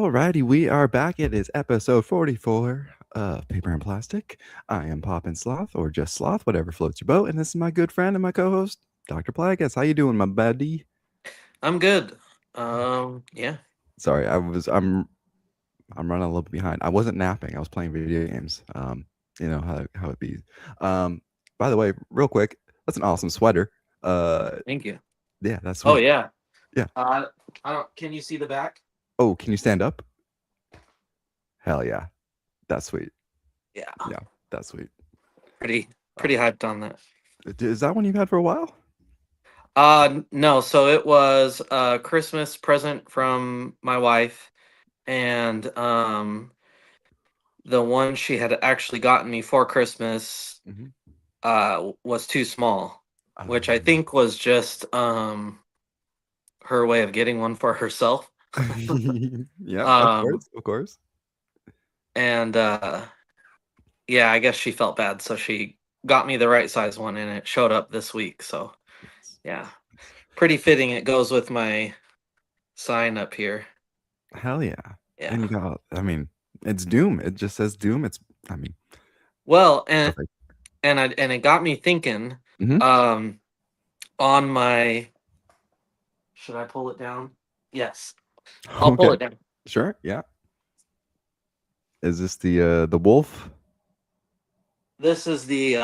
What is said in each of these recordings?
Alrighty, we are back. It is episode 44 of Paper and Plastic. I am Poppin' Sloth, or just Sloth, whatever floats your boat, and this is my good friend and my co-host, Dr. Plagueis. How you doing, my buddy? I'm good. Yeah. Sorry, I'm running a little bit behind. I wasn't napping. I was playing video games. You know how it be. Um, by the way, real quick, that's an awesome sweater. Thank you. Yeah, that's Oh sweet. yeah. Yeah. I don't. Can you see the back? Oh, can you stand up? Hell yeah, that's sweet. Yeah. Yeah, that's sweet. Pretty hyped on that. Is that one you've had for a while? No. So it was a Christmas present from my wife, and the one she had actually gotten me for Christmas Mm-hmm. was too small, which I think was just her way of getting one for herself. Yeah, of Um, course, of course. and yeah, I guess she felt bad, so she got me the right size one, and it showed up this week. So Nice, yeah, nice. pretty fitting. It goes with my sign up here. Hell yeah. Yeah. And you got, I mean, it's Doom. It just says Doom. I mean, Well, and perfect. it got me thinking. Hmm. Um, on my, should I pull it down? Yes, I'll pull Okay, it down. sure. Yeah. Is this the wolf? This is the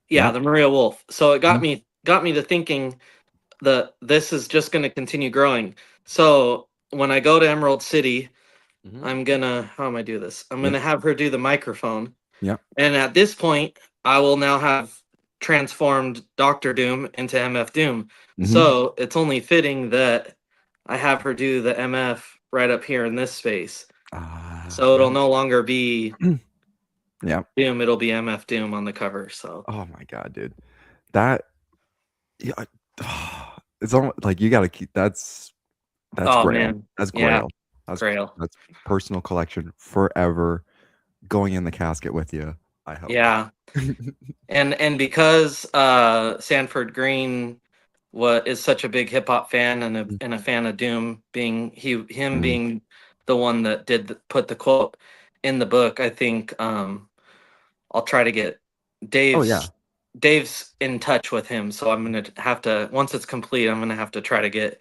yeah, Yeah. the Maria Wolf. So it Mhm, got me to thinking that this is just going to continue growing. So when I go to Emerald City, mhm. I'm gonna how am I do this? I'm Yeah. gonna have her do the microphone. Yeah. And at this point, I will now have transformed Doctor Doom into MF Doom. Hmm. So it's only fitting that I have her do the MF right up here in this space. So it'll Right. no longer be Yeah. Doom, it'll be MF Doom on the cover. So Oh my God, dude. That, yeah, it's almost like you got to keep that's oh Grail. man. That's Yeah, Grail. That's Grail. that's personal collection forever going in the casket with you, I hope. Yeah. And because Sanford Green is such a big hip hop fan and a fan of Doom, being him Mhm. being the one that put the quote in the book, I think I'll try to get Oh, yeah. Dave's in touch with him, so I'm gonna have to, once it's complete, I'm gonna have to try to get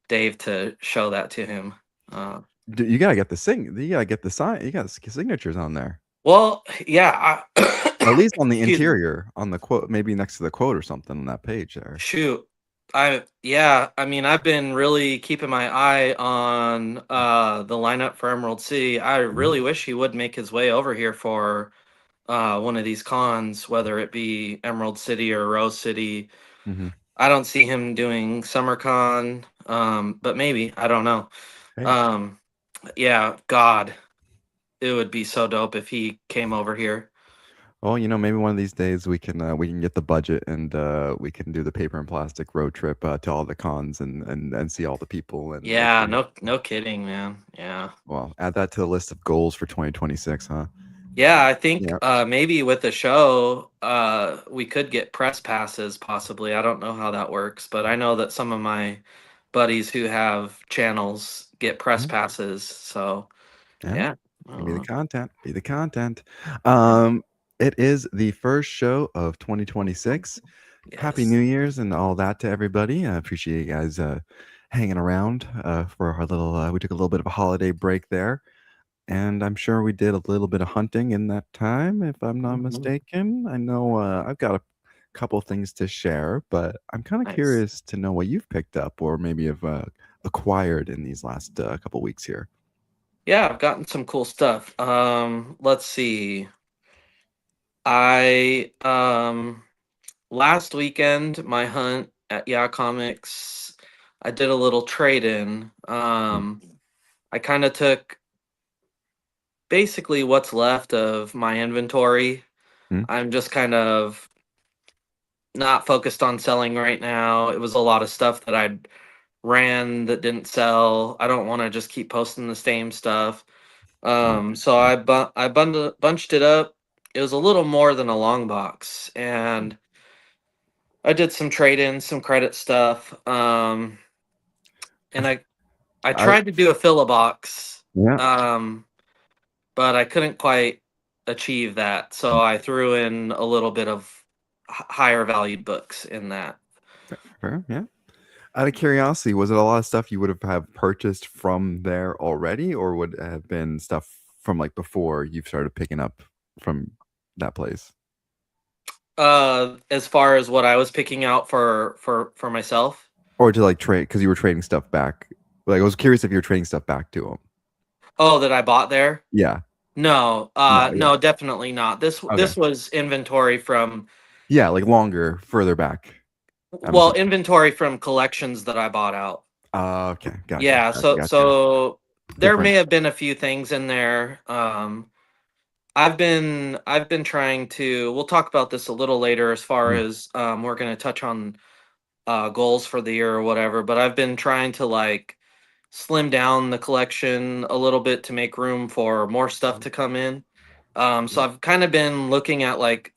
Dave to show that to him. Uh, You gotta get you gotta get the sign you got signatures on there. well, yeah. At least on the Excuse me. interior, on the quote, maybe next to the quote or something on that page there. Shoot. I mean I've been really keeping my eye on the lineup for Emerald City. I Mhm, really wish he would make his way over here for one of these cons, whether it be Emerald City or Rose City. mhm. I don't see him doing SummerCon, but maybe, I don't know. Hey. Um yeah, God, it would be so dope if he came over here. Well, maybe one of these days we can get the budget and, we can do the paper and plastic road trip, to all the cons and see all the people and make Yeah, sure no kidding, man. Yeah. well, add that to the list of goals for 2026, huh? Yeah, I think Yeah. maybe with the show, we could get press passes possibly. I don't know how that works, but I know that some of my buddies who have channels get press Mhm. passes. So Yeah. yeah, I Can don't be the know. content. Be the content. Yeah. It is the first show of 2026. Happy Yes. New Year's and all that to everybody. I appreciate you guys hanging around for our little. We took a little bit of a holiday break there, and I'm sure we did a little bit of hunting in that time, if I'm not Mhm. mistaken. I know I've got a couple things to share, but I'm kind of Nice. curious to know what you've picked up or maybe have acquired in these last couple weeks here. Yeah, I've gotten some cool stuff. Let's see. I last weekend my hunt at Yeah Comics, I did a little trade in. Mm, I kind of took basically what's left of my inventory. mm, I'm just kind of not focused on selling right now. It was a lot of stuff that I'd ran that didn't sell. I don't want to just keep posting the same stuff. yeah. So I bunched it up. It was a little more than a long box, and I did some trade ins, some credit stuff. And I I I I tried to do a fill a box, yeah. but I couldn't quite achieve that. So I threw in a little bit of higher valued books in that. Fair, yeah. Out of curiosity, was it a lot of stuff you would have purchased from there already, or would it have been stuff from like before you started picking up from that place? As far as what I was picking out for myself. Or to like trade because you were trading stuff back. Like I was curious if you were trading stuff back to them. Oh, that I bought there? Yeah. No, No, yeah. no, definitely not. Okay. This was inventory from, Yeah, like longer, further back, I'm well, assuming. inventory from collections that I bought out. Okay. Gotcha. Yeah, Gotcha. Gotcha. so there may Different. have been a few things in there. I've been trying to. We'll talk about this a little later, as far Yeah. as we're going to touch on goals for the year or whatever. But I've been trying to like slim down the collection a little bit to make room for more stuff to come in. So I've kind of been looking at like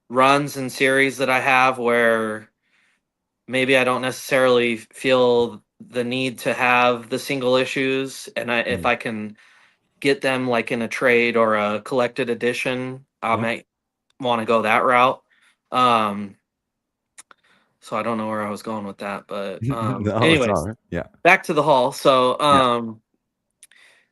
runs and series that I have where maybe I don't necessarily feel the need to have the single issues, and if Mhm. I can get them like in a trade or a collected edition, I Yeah. might want to go that route. Um, so I don't know where I was going with that, but No, it's all anyways, right. Yeah. back to the haul. So Yeah.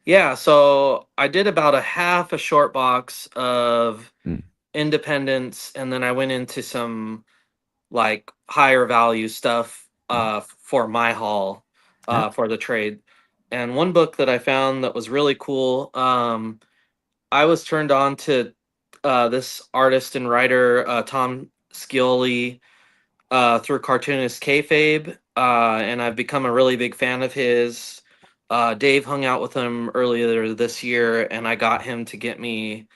yeah, so I did about a half a short box of Mm. Independence, and then I went into some like higher value stuff Mm. for my haul Yeah. for the trade. And one book that I found that was really cool, I was turned on to this artist and writer, Tom Scioli, through cartoonist Kayfabe, and I've become a really big fan of his. Dave hung out with him earlier this year, and I got him to get me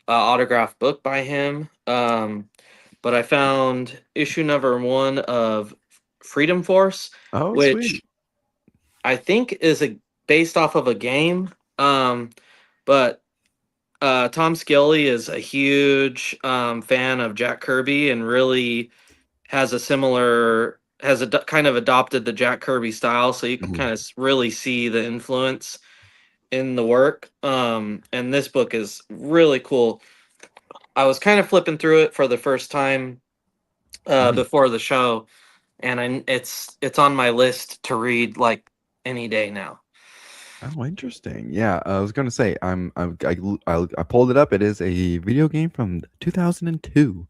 an autographed book by him. But I found issue number one of Freedom Force, Oh, which sweet. I think is based off of a game. But Tom Skelly is a huge fan of Jack Kirby, and really kind of adopted the Jack Kirby style, so you can Mhm. kind of really see the influence in the work. And this book is really cool. I was kind of flipping through it for the first time Mhm. before the show, and it's on my list to read like any day now. Oh, interesting. Yeah, I was gonna say I pulled it up. It is a video game from 2002.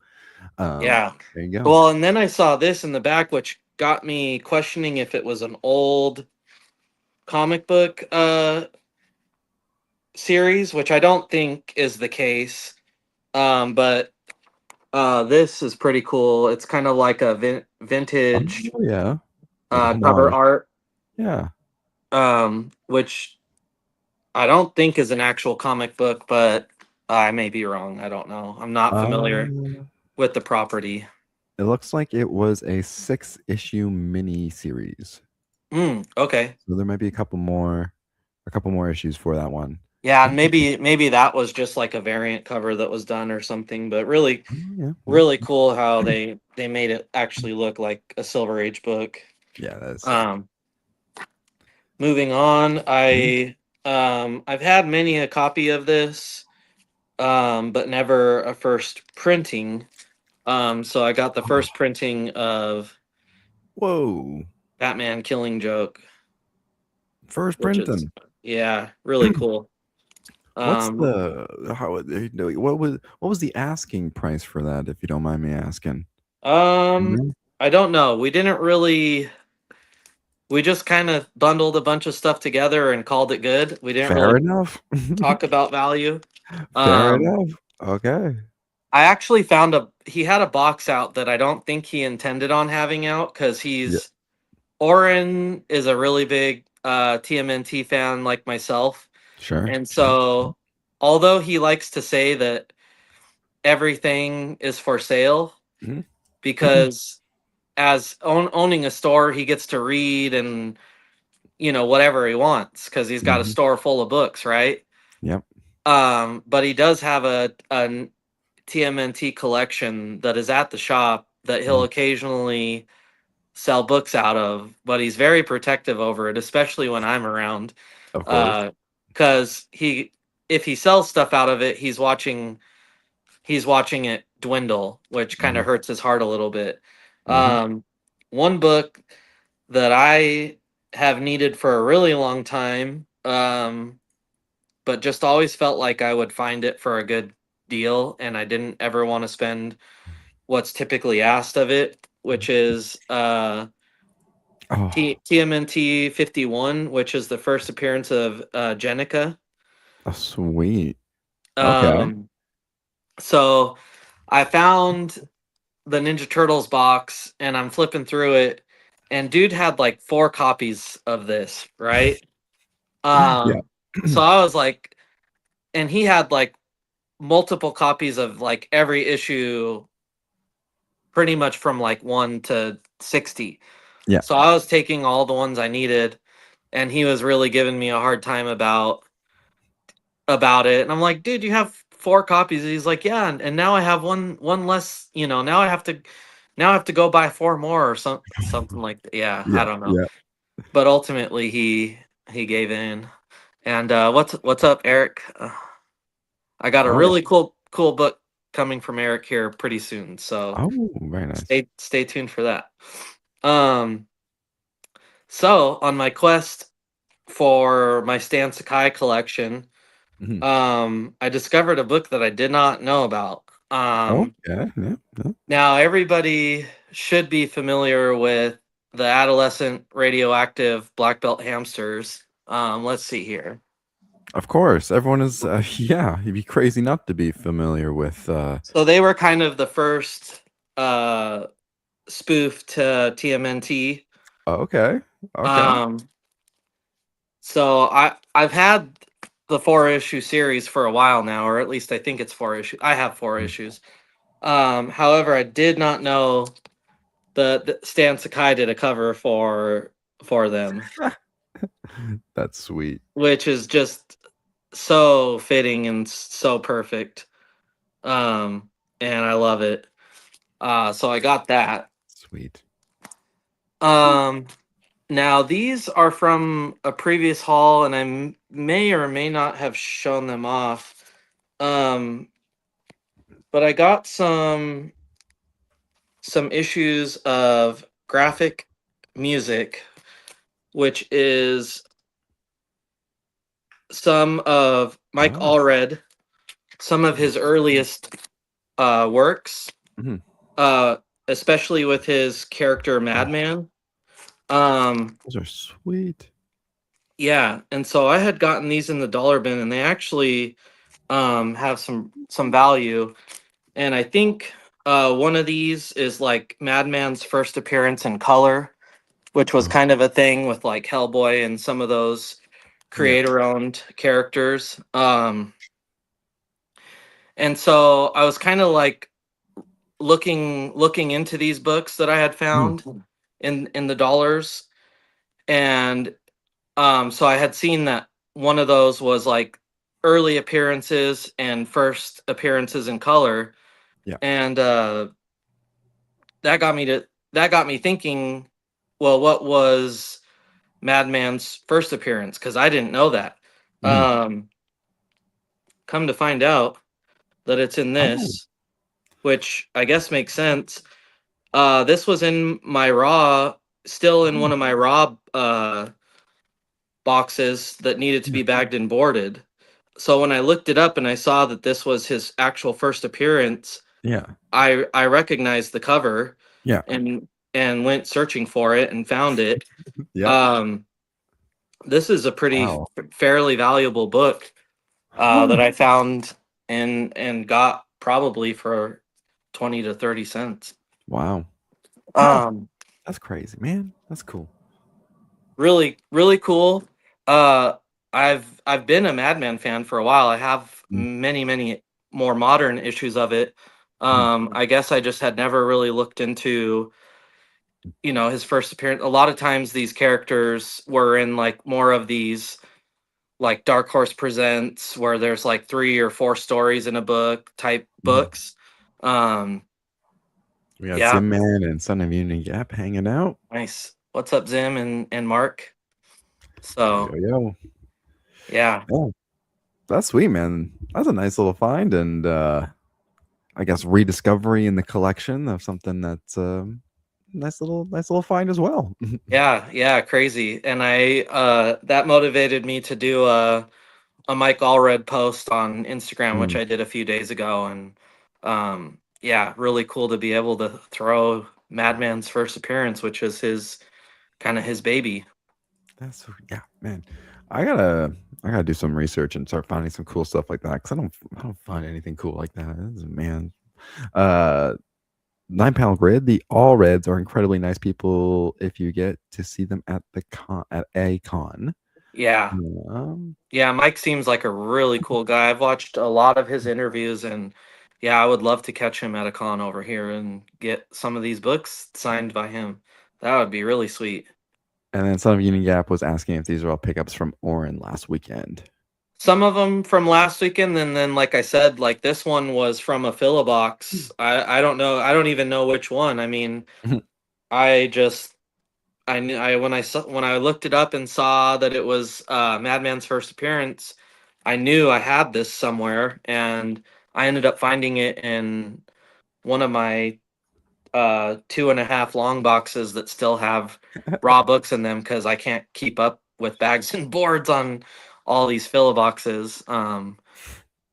Yeah. There you go. Well, and then I saw this in the back, which got me questioning if it was an old comic book series, which I don't think is the case. But this is pretty cool. It's kind of like a Oh vintage yeah, like a cover homage. art, Yeah. which I don't think is an actual comic book, but I may be wrong. I don't know. I'm not familiar Uh, with the property. it looks like it was a 6-issue mini series. Okay. So there might be a couple more issues for that one. Yeah, and Interesting. maybe that was just like a variant cover that was done or something, but really Oh, yeah, yeah. really cool how they made it actually look like a Silver Age book. Yeah, that's Um moving on, mhm. I've had many a copy of this, but never a first printing. So I got the Oh, first printing of whoa. Batman Killing Joke, First which is, printing. yeah, really cool. What's Um the how what was the asking price for that, if you don't mind me asking? um Mhm. I don't know. We just kind of bundled a bunch of stuff together and called it good. We didn't Fair really enough. talk about value. Fair Um enough. Okay. I actually found he had a box out that I don't think he intended on having out, because Yeah, Oren is a really big TMNT fan like myself. sure, And sure. so although he likes to say that everything is for sale, Mhm. because as owning a store, he gets to read and whatever he wants, because he's got a Mhm. store full of books, right? Yep. But he does have a TMNT collection that is at the shop that he'll Mhm. occasionally sell books out of, but he's very protective over it, especially when I'm around. Of course. Because if he sells stuff out of it, he's watching it dwindle, which kind Mhm, of hurts his heart a little bit. mhm. Um, One book that I have needed for a really long time, but just always felt like I would find it for a good deal, and I didn't ever want to spend what's typically asked of it, which is Oh, TMNT 51, which is the first appearance of Jenica. oh, sweet. Okay. Um, so I found the Ninja Turtles box and I'm flipping through it, and dude had like four copies of this, right? Yeah. Um, so I was like, and he had like multiple copies of like every issue, pretty much from like 1 to 60. Yeah. So I was taking all the ones I needed, and he was really giving me a hard time about it. And I'm like, dude, you have four copies. And he's like, yeah, and now I have one less. Now I have to go buy four more or something like that. Yeah, I Yeah, don't know. yeah. But ultimately, he gave in. And what's up, Eric? I got a Oh, yeah. really cool book coming from Eric here pretty soon. So Oh, very nice. stay tuned for that. Um, so on my quest for my Stan Sakai collection, Mhm. I discovered a book that I did not know about. Okay, yeah, yeah. Now everybody should be familiar with the adolescent radioactive black belt hamsters. Let's see here. Of course, everyone is, yeah, you'd be crazy not to be familiar with, So they were kind of the first uh, spoof to TMNT. oh, okay, okay. Um, so I've had the four issue series for a while now, or at least I think it's four issues. I have four Mm. issues. However, I did not know the Stan Sakai did a cover for them, That's sweet. which is just so fitting and so perfect. And I love it. So I got that. Sweet. Um, Now these are from a previous haul, and may or may not have shown them off. Um, but I got some issues of graphic music, which is some of Mike Oh, Allred, some of mhm, his earliest works, mhm. uh, especially with his character Oh, Madman. Um, those are sweet. yeah, and so I had gotten these in the dollar bin, and they actually have some value. And I think one of these is like Madman's first appearance in color, which was Oh, kind of a thing with like Hellboy and some of those yeah. creator-owned characters. And so I was kind of like looking into these books that I had Mhm, found in the dollars, and so I had seen that one of those was like early appearances and first appearances in color, yeah. and that got me thinking, well, what was Madman's first appearance? Because I didn't know that. Mhm. Um, Come to find out that it's in Oh, this, which I guess makes sense. This was in my raw, still in oh, one of my raw boxes that needed to yeah, be bagged and boarded. So when I looked it up and I saw that this was his actual first appearance, yeah, I recognized the cover yeah. and went searching for it and found it. Yep. Um, this is a pretty Wow. fairly valuable book that I found and got probably for 20 to 30 cents. Wow. Huh. Um, That's crazy, man. That's cool. really cool. Uh, I've been a Madman fan for a while. I have Mm, many more modern issues of it. mhm, I guess I just had never really looked into his first appearance. A lot of times these characters were in like more of these like Dark Horse Presents where there's like three or four stories in a book type mhm. books. Um, We got Yeah, Zim Man and Son of Union Gap hanging out. nice. What's up, Zim and Mark? Yo So yo. yeah, Yeah, that's sweet, man. That's a nice little find, and I guess rediscovery in the collection of something that's nice little find as well. yeah, crazy. And I that motivated me to do a Mike Allred post on Instagram, which Mm, I did a few days ago, and yeah, really cool to be able to throw Madman's first appearance, which is his kind of his baby. that's yeah, man. I gotta do some research and start finding some cool stuff like that because I don't find anything cool like that. Man, uh, 9 Panel Grid. The All Reds are incredibly nice people if you get to see them at the con at a con. Yeah, Um, yeah, Mike seems like a really cool guy. I've watched a lot of his interviews, and yeah, I would love to catch him at a con over here and get some of these books signed by him. That would be really sweet. and then Son of Union Gap was asking if these are all pickups from Orin last weekend. Some of them from last weekend, and then like I said, like this one was from a Philobox. I don't know. I don't even know which one. I mean, I just I knew I when I looked it up and saw that it was Madman's first appearance, I knew I had this somewhere, and I ended up finding it in one of my 2.5 long boxes that still have raw books in them because I can't keep up with bags and boards on all these filler boxes.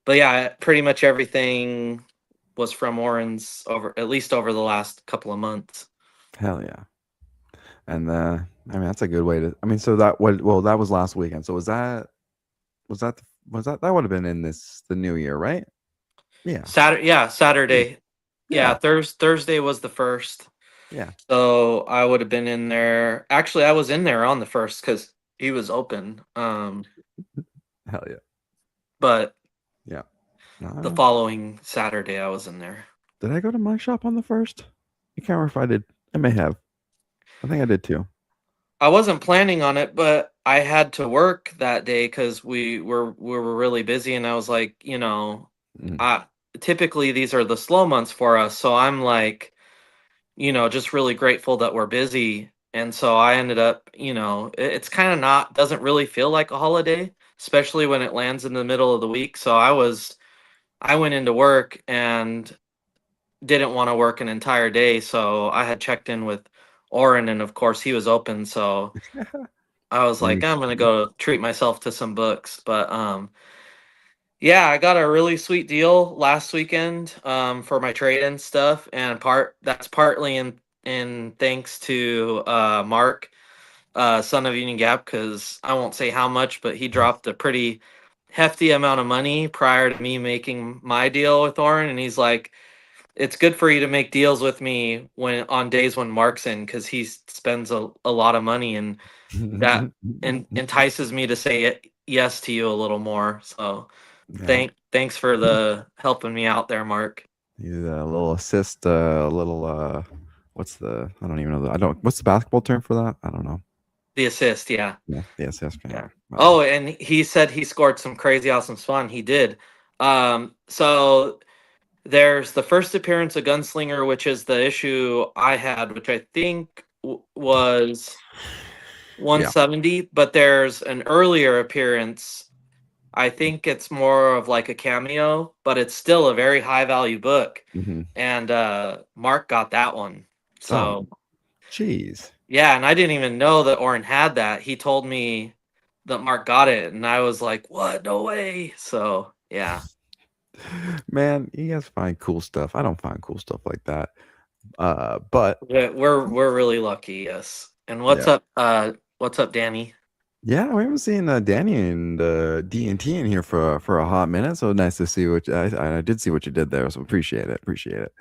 But yeah, pretty much everything was from Oren's over at least over the last couple of months. Hell yeah. And I mean that's a good way to. I mean, so that what? Well, that was last weekend. So was that would have been in the new year, right? Yeah, Saturday, yeah, yeah, Saturday, yeah, yeah, Thursday was the first. yeah. So I would have been in there. Actually, I was in there on the first because he was open. Hell yeah, But yeah. the Uh, following Saturday, I was in there. did I go to my shop on the first? I can't remember if I did. I may have. I think I did too. I wasn't planning on it, but I had to work that day because we were really busy, and I was like, Mm. I typically these are the slow months for us, so I'm like, just really grateful that we're busy, and so I ended up, it's kind of not doesn't really feel like a holiday, especially when it lands in the middle of the week. So I went into work and didn't want to work an entire day, so I had checked in with Oren, and of course he was open, so. I was And like, I'm gonna go treat myself to some books. But yeah, I got a really sweet deal last weekend for my trade-in stuff, and that's partly in thanks to Mark, son of Union Gap, because I won't say how much, but he dropped a pretty hefty amount of money prior to me making my deal with Oren, and he's like, it's good for you to make deals with me when on days when Mark's in, because he spends a lot of money, and that entices me to say yes to you a little more. So yeah, thanks for the helping me out there, Mark. you a little assist, a little what's the? I don't even know. I don't. What's the basketball term for that? I don't know. The assist, yeah. Yeah, the assist. Yeah. Yeah. Well, Oh, and he said he scored some crazy awesome fun. He did. So there's the first appearance of Gunslinger, which is the issue I had, which I think was yeah. 170, but there's an earlier appearance. I think it's more of like a cameo, but it's still a very high value book. Hmm. And Mark got that one. Oh, So jeez. yeah, and I didn't even know that Oren had that. He told me that Mark got it, and I was like, "What? No way!" So yeah, Man, you guys find cool stuff. I don't find cool stuff like that. But we're really lucky. Yes. And yeah, what's up, Danny? yeah, we haven't seen Danny and D and T in here for a hot minute. So nice to see what I did see what you did there. So appreciate it, appreciate it.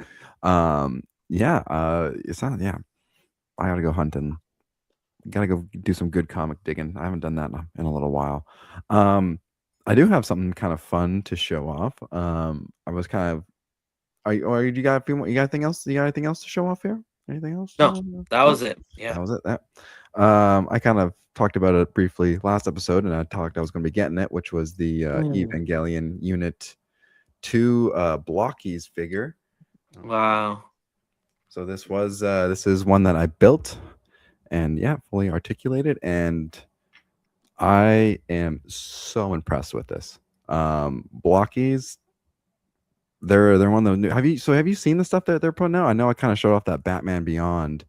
Yeah, it's not. Yeah, I gotta go hunting. Gotta go do some good comic digging. I haven't done that in a little while. Um, I do have something kind of fun to show off. I was kind of. Or you got a few more, you got anything else? You got anything else to show off here? Anything else? No, that Nope. was it. That Yeah. was it. That. I kind of talked about it briefly last episode, and I was going to be getting it, which was the Mm. Evangelion Unit 2 Blockies figure. Wow. So this is one that I built, and yeah, fully articulated, and I am so impressed with this. Blockies, they're one of the new. Have you seen the stuff that they're putting out? I know I kind of showed off that Batman Beyond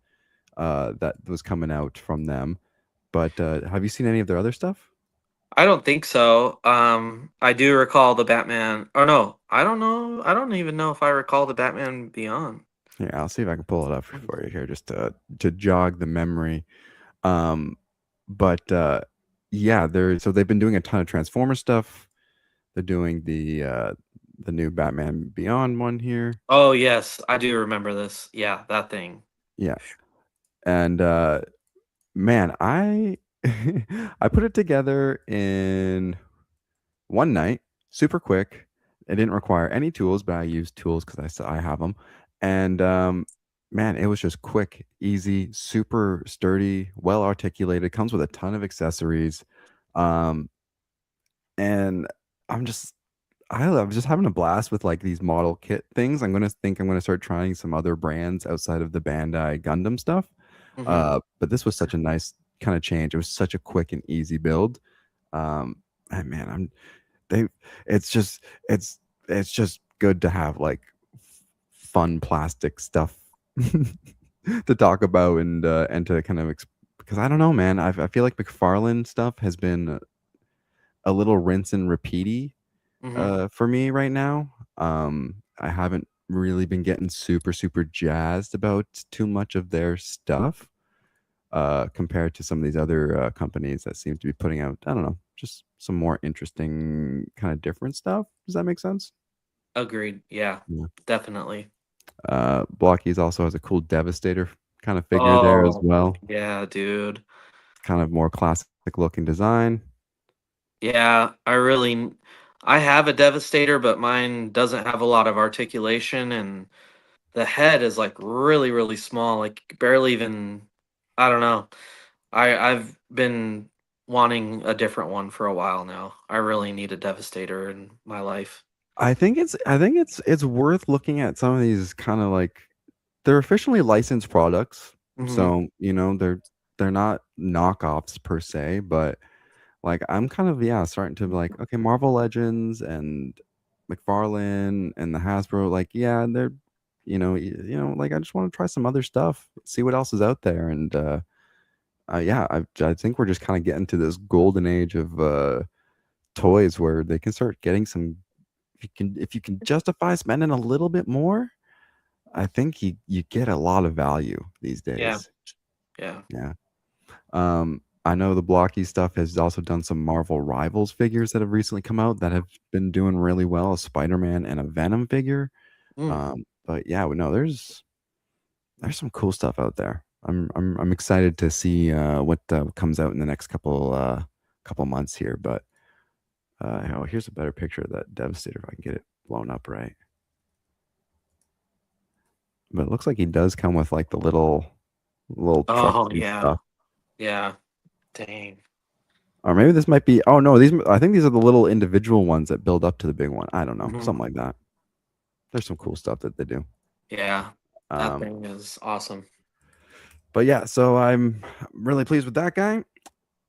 that was coming out from them, but have you seen any of their other stuff? I don't think so. I do recall the Batman. Or no, I don't know. I don't even know if I recall the Batman Beyond. Yeah, I'll see if I can pull it up for you here just to jog the memory. Um, but yeah, they've been doing a ton of Transformer stuff. They're doing the new Batman Beyond one here. Oh yes, I do remember this. Yeah, that thing. Yeah, and man, I I put it together in one night, super quick. It didn't require any tools, but I used tools because I have them. And man, it was just quick, easy, super sturdy, well articulated. Comes with a ton of accessories, um, and I'm just I'm just having a blast with like these model kit things. I'm gonna start trying some other brands outside of the Bandai Gundam stuff. Hmm. But this was such a nice kind of change. It was such a quick and easy build. And man, they it's just it's just good to have like fun plastic stuff to talk about and to kind of because I don't know, man. I feel like McFarlane stuff has been a little rinse and repeaty Hmm. for me right now. I haven't really been getting super jazzed about too much of their stuff compared to some of these other companies that seem to be putting out, I don't know, just some more interesting kind of different stuff. Does that make sense? Agreed. Yeah, Yeah. definitely. Blockies also has a cool Devastator kind of figure there as Oh well. yeah, dude. Kind of more classic looking design. Yeah, I have a Devastator, but mine doesn't have a lot of articulation, and the head is like really, really small, like barely even. I don't know. I've been wanting a different one for a while now. I really need a Devastator in my life. I think it's worth looking at some of these kind of like they're officially licensed products. Hmm. So, you know, they're not knockoffs per se, but like I'm kind of yeah, starting to be like, okay, Marvel Legends and McFarlane and the Hasbro, like, yeah, they're you know, like I just want to try some other stuff, see what else is out there. And yeah, I think we're just kind of getting to this golden age of toys where they can start getting some if you can justify spending a little bit more, I think you get a lot of value these Yeah, days. yeah. Yeah. I know the Blocky stuff has also done some Marvel Rivals figures that have recently come out that have been doing really well, a Spider-Man and a Venom figure. Mm. But yeah, we know there's some cool stuff out there. I'm excited to see what comes out in the next couple months here. But oh, here's a better picture of that Devastator if I can get it blown up right. But it looks like he does come with like the little trucks Oh and yeah, stuff. yeah. Dang. Or maybe this might be. Oh no, these I think these are the little individual ones that build up to the big one. I don't know, Hmm. something like that. There's some cool stuff that they do. Yeah, that Um, thing is awesome. but yeah, so I'm really pleased with that guy.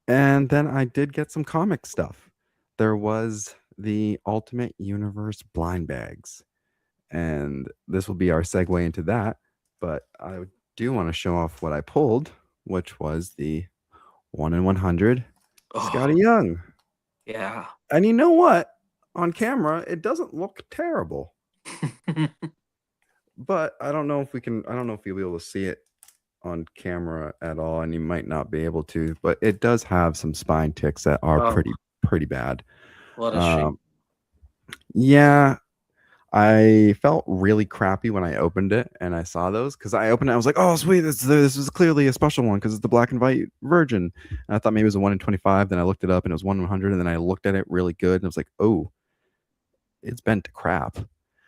And then I did get some comic stuff. There was the Ultimate Universe blind bags, and this will be our segue into that. But I do want to show off what I pulled, which was the 1 in 100 Scotty Oh Young. yeah. And you know what? On camera, it doesn't look terrible. But I don't know if you'll be able to see it on camera at all, and you might not be able to, but it does have some spine ticks that are Oh, pretty bad. what a shame. Um, yeah, I felt really crappy when I opened it and I saw those because I opened it. I was like, "Oh, sweet! This is clearly a special one because it's the black and white Virgin." And I thought maybe it was a 1 in 25. Then I looked it up and it was 1 in 100. And then I looked at it really good and I was like, "Oh, it's bent to crap."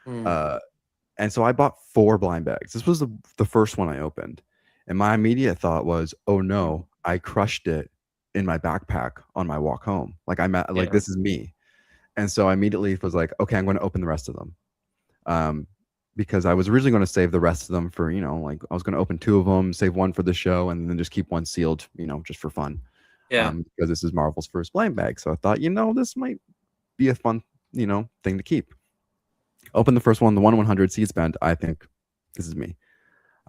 Mm. Uh, and so I bought 4 blind bags. This was the first one I opened, and my immediate thought was, "Oh no, I crushed it in my backpack on my walk home. Like like Yeah. this is me." And so I immediately was like, "Okay, I'm going to open the rest of them." because I was originally going to save the rest of them for, like I was going to open two of them, save one for the show, and then just keep one sealed, just for fun. Yeah. Because this is Marvel's first blind bag. So I thought, this might be a fun, thing to keep. Open the first one, the 1/100 seed spent. I think this is me.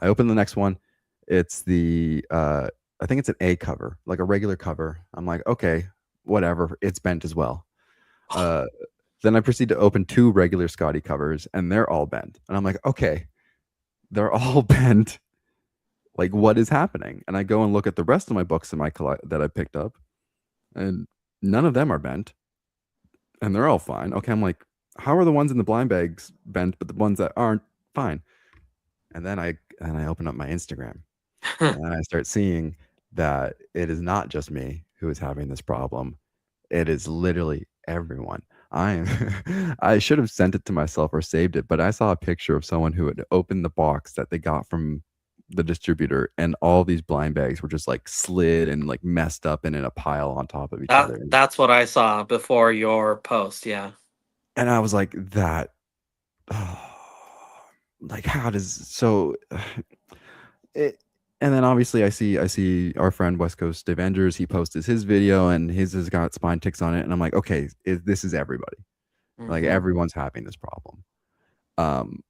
I open the next one. It's I think it's an A cover, like a regular cover. I'm like, okay, whatever. It's bent as well. Uh, then I proceed to open two regular Scotty covers, and they're all bent. And I'm like, okay, they're all bent. Like, what is happening? And I go and look at the rest of my books in my that I picked up, and none of them are bent, and they're all fine. Okay, I'm like, how are the ones in the blind bags bent, but the ones that aren't fine? And then I open up my Instagram, and I start seeing that it is not just me who is having this problem. It is literally everyone. I should have sent it to myself or saved it, but I saw a picture of someone who had opened the box that they got from the distributor, and all these blind bags were just like slid and like messed up and in a pile on top of each other. That's what I saw before your post. Yeah. And I was like, that, oh, like, how does so it, and then obviously I see our friend West Coast Avengers. He posted his video, and his has got spine ticks on it, and I'm like, okay, this is everybody. Like, Mhm. everyone's having this problem. Um,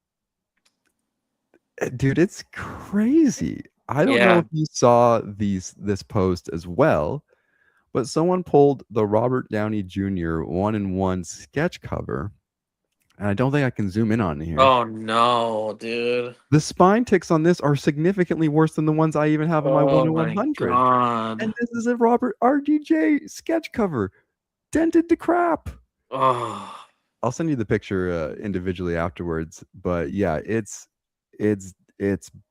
dude, it's crazy. I don't know Yeah. if you saw this post as well, but someone pulled the Robert Downey Jr. 1-in-1 sketch cover, and I don't think I can zoom in on here. Oh no, dude. The spine ticks on this are significantly worse than the ones I even have on my Oh my 1-in-100. god. And this is a Robert RDJ sketch cover, dented to crap. Oh. I'll send you the picture individually afterwards, but yeah, it's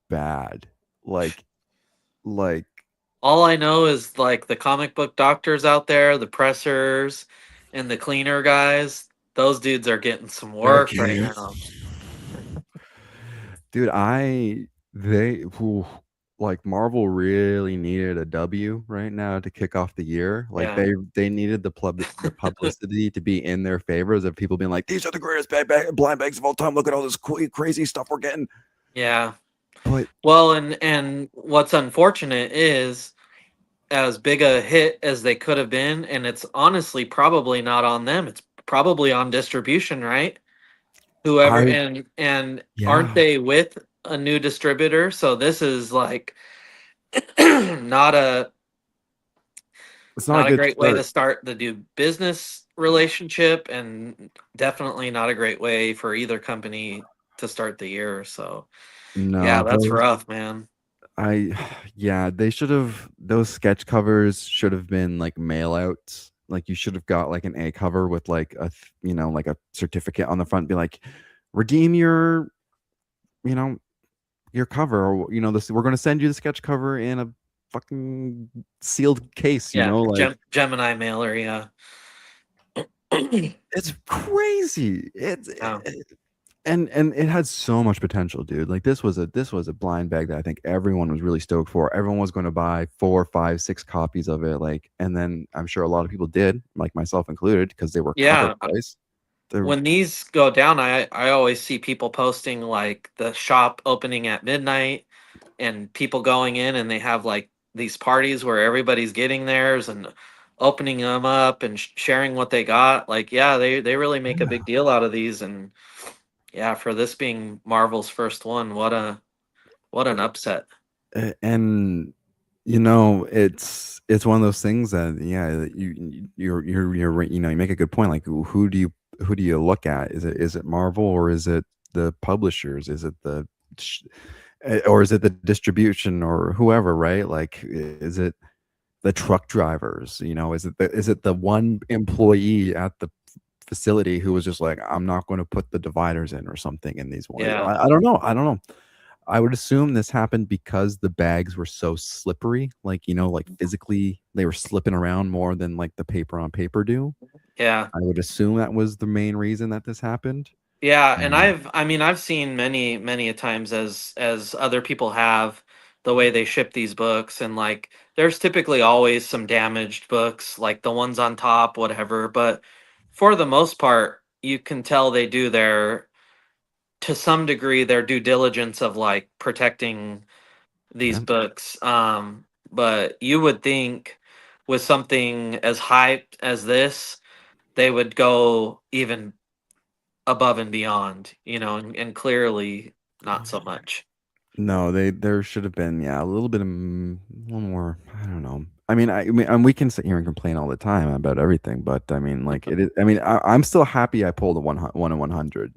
bad. Like All I know is like the comic book doctors out there, the pressers, and the cleaner guys. Those dudes are getting some work right okay. now. Dude, like, Marvel really needed a W right now to kick off the year. Like, Yeah. they needed the publicity to be in their favors of people being like, these are the greatest blind bags of all time. Look at all this crazy stuff we're getting. Yeah. But Well, and what's unfortunate is as big a hit as they could have been, and it's honestly probably not on them. It's probably on distribution, right? Whoever I and aren't yeah, they with a new distributor? So this is like not a it's not a not a good great way to start. start the new business relationship, and definitely not a great way for either company to start the year. So yeah, No, that's those rough, man. I yeah, they should have those sketch covers should have been like mail outs. Like, you should have got like an A cover with like like a certificate on the front, be like, redeem you know, your cover, or this, we're going to send you the sketch cover in a fucking sealed case, Yeah, like, Gemini mailer, yeah. it's crazy. Yeah. And it had so much potential, dude. Like, this was a blind bag that I think everyone was really stoked for. Everyone was going to buy 4, 5, 6 copies of it, like, and then I'm sure a lot of people did, like myself included, because they were cover Yeah, price. They're when these go down, I always see people posting like the shop opening at midnight and people going in and they have like these parties where everybody's getting theirs and opening them up and sharing what they got. Like, yeah, they really make a big deal out of these, and yeah, for this being Marvel's first one, what an upset. and it's one of those things that, yeah, that you're right, you make a good point. Like, who do you look at? Is it Marvel, or is it the publishers? Is it or is it the distribution, or whoever, right? Like, is it the truck drivers? Is it the one employee at the facility who was just like, I'm not going to put the dividers in or something in these ones? Yeah. I don't know. I don't know. I would assume this happened because the bags were so slippery, like, like physically they were slipping around more than like the paper on paper do. Yeah. I would assume that was the main reason that this happened. Yeah, and Um, I've seen many a times as other people have the way they ship these books, and like there's typically always some damaged books, like the ones on top, whatever, but for the most part, you can tell they do their to some degree their due diligence of like protecting these Yeah. books. But you would think with something as hyped as this, they would go even above and beyond, and clearly not so much. No, there should have been, yeah, a little bit of one more. I don't know. I mean, and we can sit here and complain all the time about everything, but I mean, like it is. I mean, I'm still happy I pulled a 1 in 100.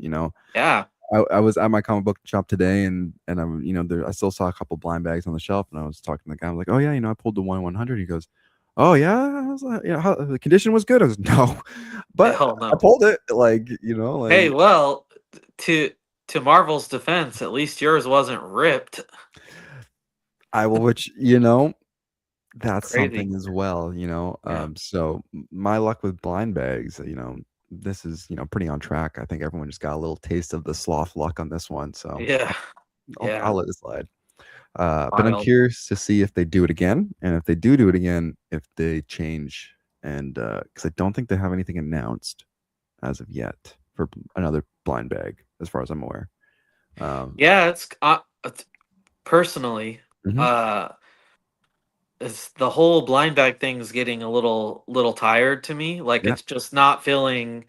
Yeah. I was at my comic book shop today, and I still saw a couple blind bags on the shelf, and I was talking to the guy. I was like, "Oh yeah, I pulled the 1 in 100." He goes, "Oh yeah." I was like, "Yeah, how, the condition was good." I was, "No," but Hell I no. pulled it. Like Hey, well, to to Marvel's defense, at least yours wasn't ripped. I will, which that's Crazy. something as well. Yeah. So my luck with blind bags, this is pretty on track. I think everyone just got a little taste of the sloth luck on this one, so Yeah. I'll Yeah. let it slide. But I'm Wild. curious to see if they do it again, and if they do it again, if they change, and because I don't think they have anything announced as of yet for another blind bag, as far as I'm aware. Yeah, it's personally, Mhm. uh it's the whole blind bag thing's getting a little tired to me. Like Yeah, it's not feeling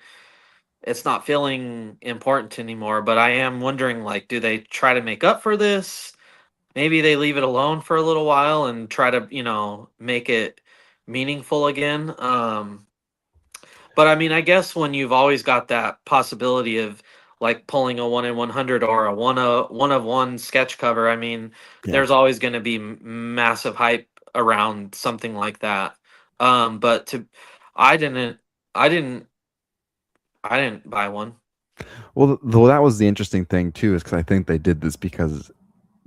important anymore, but I am wondering, like, do they try to make up for this? Maybe they leave it alone for a little while and try to, make it meaningful again. But I mean, I guess when you've always got that possibility of like pulling a 1 in 100 or a one of one sketch cover, I mean, yeah. there's always going to be massive hype around something like that. But I didn't, I didn't, I didn't buy one. Well, though that was the interesting thing too, is because I think they did this because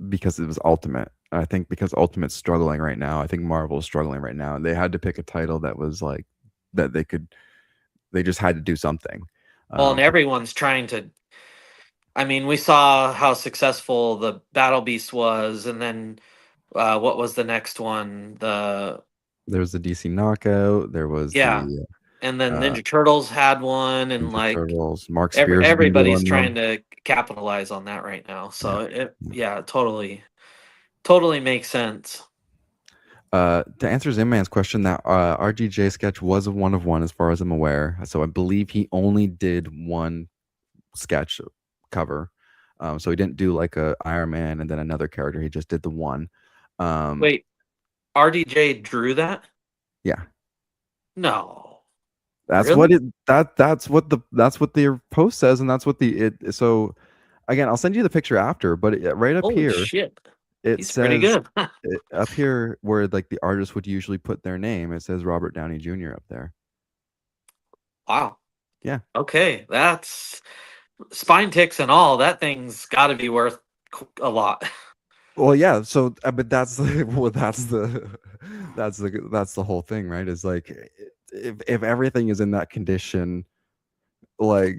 it was Ultimate. I think because Ultimate's struggling right now. I think Marvel's struggling right now. They had to pick a title that was like that they could. They just had to do something. Well, and To everyone's trying to. I mean, we saw how successful the Battle Beast was, and then what was the next one? There was the DC Knockout. There was Yeah, the and then uh, Ninja Turtles had one, and Ninja like Turtles. Mark Spears has been everybody's doing trying them. to capitalize on that right now. Yeah. So Yeah. yeah, totally makes sense. To answer Zimman's question, that RGJ sketch was a 1 of 1 as far as I'm aware. So I believe he only did one sketch cover. So he didn't do like a Iron Man and then another character. He just did the one. Um, Wait, RDJ drew that? yeah, No, that's what really? it that's what the post says, and that's what the it. So again, I'll send you the picture after, but right up Holy here shit, it he's pretty says good. up here where like the artist would usually put their name. It says Robert Downey Jr. up there. Wow. Yeah. Okay, that's spine ticks and all. That thing's got to be worth a lot. Well, yeah. So, but that's well, that's the whole thing, right? Is like if everything is in that condition, like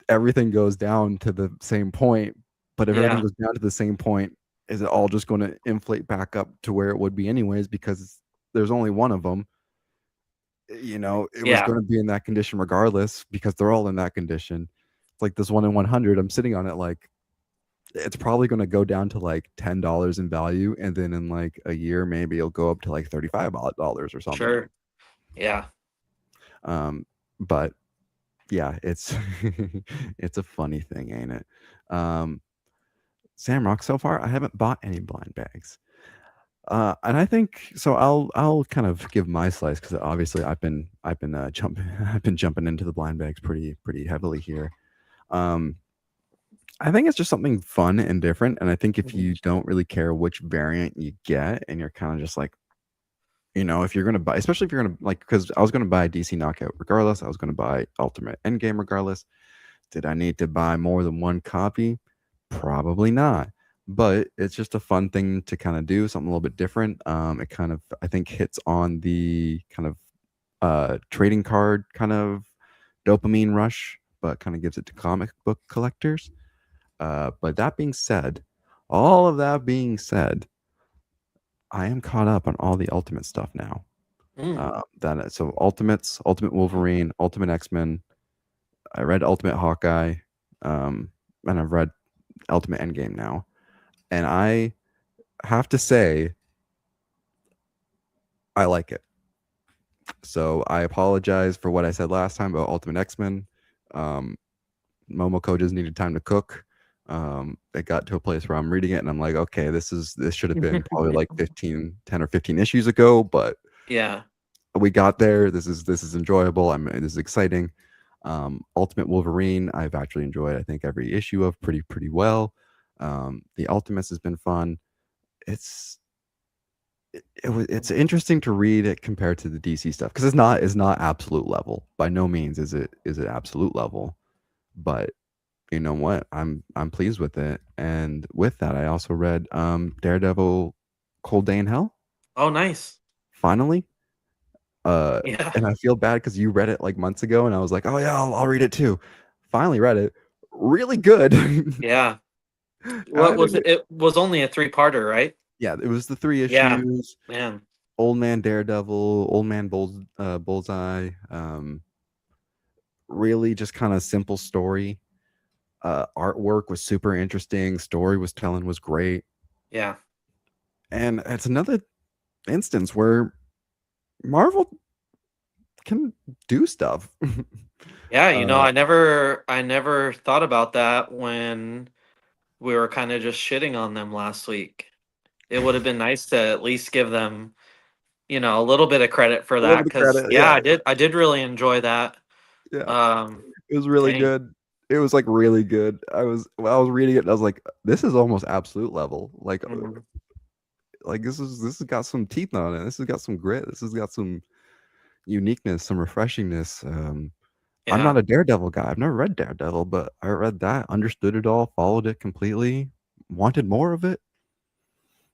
everything goes down to the same point. But if everything Yeah, goes down to the same point, is it all just going to inflate back up to where it would be anyways? Because there's only one of them. It was yeah, going to be in that condition regardless because they're all in that condition. It's like this 1 in 100. I'm sitting on it like it's probably going to go down to like $10 in value, and then in like a year maybe it'll go up to like $35 or something. sure. Yeah. Um, but yeah, it's it's a funny thing, ain't it? Um, Samrock, so far I haven't bought any blind bags. And I think so. I'll kind of give my slice because obviously I've been jumping I've been jumping into the blind bags pretty heavily here. Um, I think it's just something fun and different. And I think if Mhm. you don't really care which variant you get, and you're kind of just like, if you're gonna buy, especially if you're gonna like, because I was gonna buy DC Knockout regardless. I was gonna buy Ultimate Endgame regardless. Did I need to buy more than one copy? Probably not. But it's just a fun thing to kind of do, something a little bit different. It kind of, I think, hits on the kind of trading card kind of dopamine rush, but kind of gives it to comic book collectors. But that being said, all of that being said, I am caught up on all the Ultimate stuff now. Mm. So Ultimates, Ultimate Wolverine, Ultimate X Men. I read Ultimate Hawkeye. Um, and I've read Ultimate Endgame now, and I have to say I like it. So I apologize for what I said last time about Ultimate X-Men. Um, Momoko just needed time to cook. It got to a place where I'm reading it and I'm like, okay, this should have been probably like 10 or 15 issues ago, but Yeah. we got there. This is enjoyable. This is exciting. Ultimate Wolverine, I've actually enjoyed, I think, every issue of pretty well. The Ultimates has been fun. It's it's interesting to read it compared to the DC stuff because it's not absolute level. By no means is it absolute level, but you know what? I'm pleased with it. And with that, I also read Daredevil Cold Day in Hell Oh, nice. finally. Yeah. And I feel bad because you read it like months ago, and I was like, oh yeah, I'll read it too. Finally read it. Really good. Yeah. I What was didn't, it? It was only a three-parter, right? yeah, it was the three Yeah, issues. man. Old Man Daredevil, Old Man Bullseye. Really just kind of simple story. Artwork was super interesting. Story was great, Yeah. and it's another instance where Marvel can do stuff. Yeah, uh, I never thought about that when we were kind of just shitting on them last week. It would have been nice to at least give them, a little bit of credit for a little that bit of cuz credit, yeah, yeah, I did really enjoy that. yeah. Um It was really Dang. good. It was like really good. I was reading it and I was like, this is almost absolute level. Mhm. Like this has got some teeth on it. This has got some grit. This has got some uniqueness, some refreshingness. I'm Yeah, not a Daredevil guy. I've never read Daredevil, but I read that, understood it all, followed it completely, wanted more of it.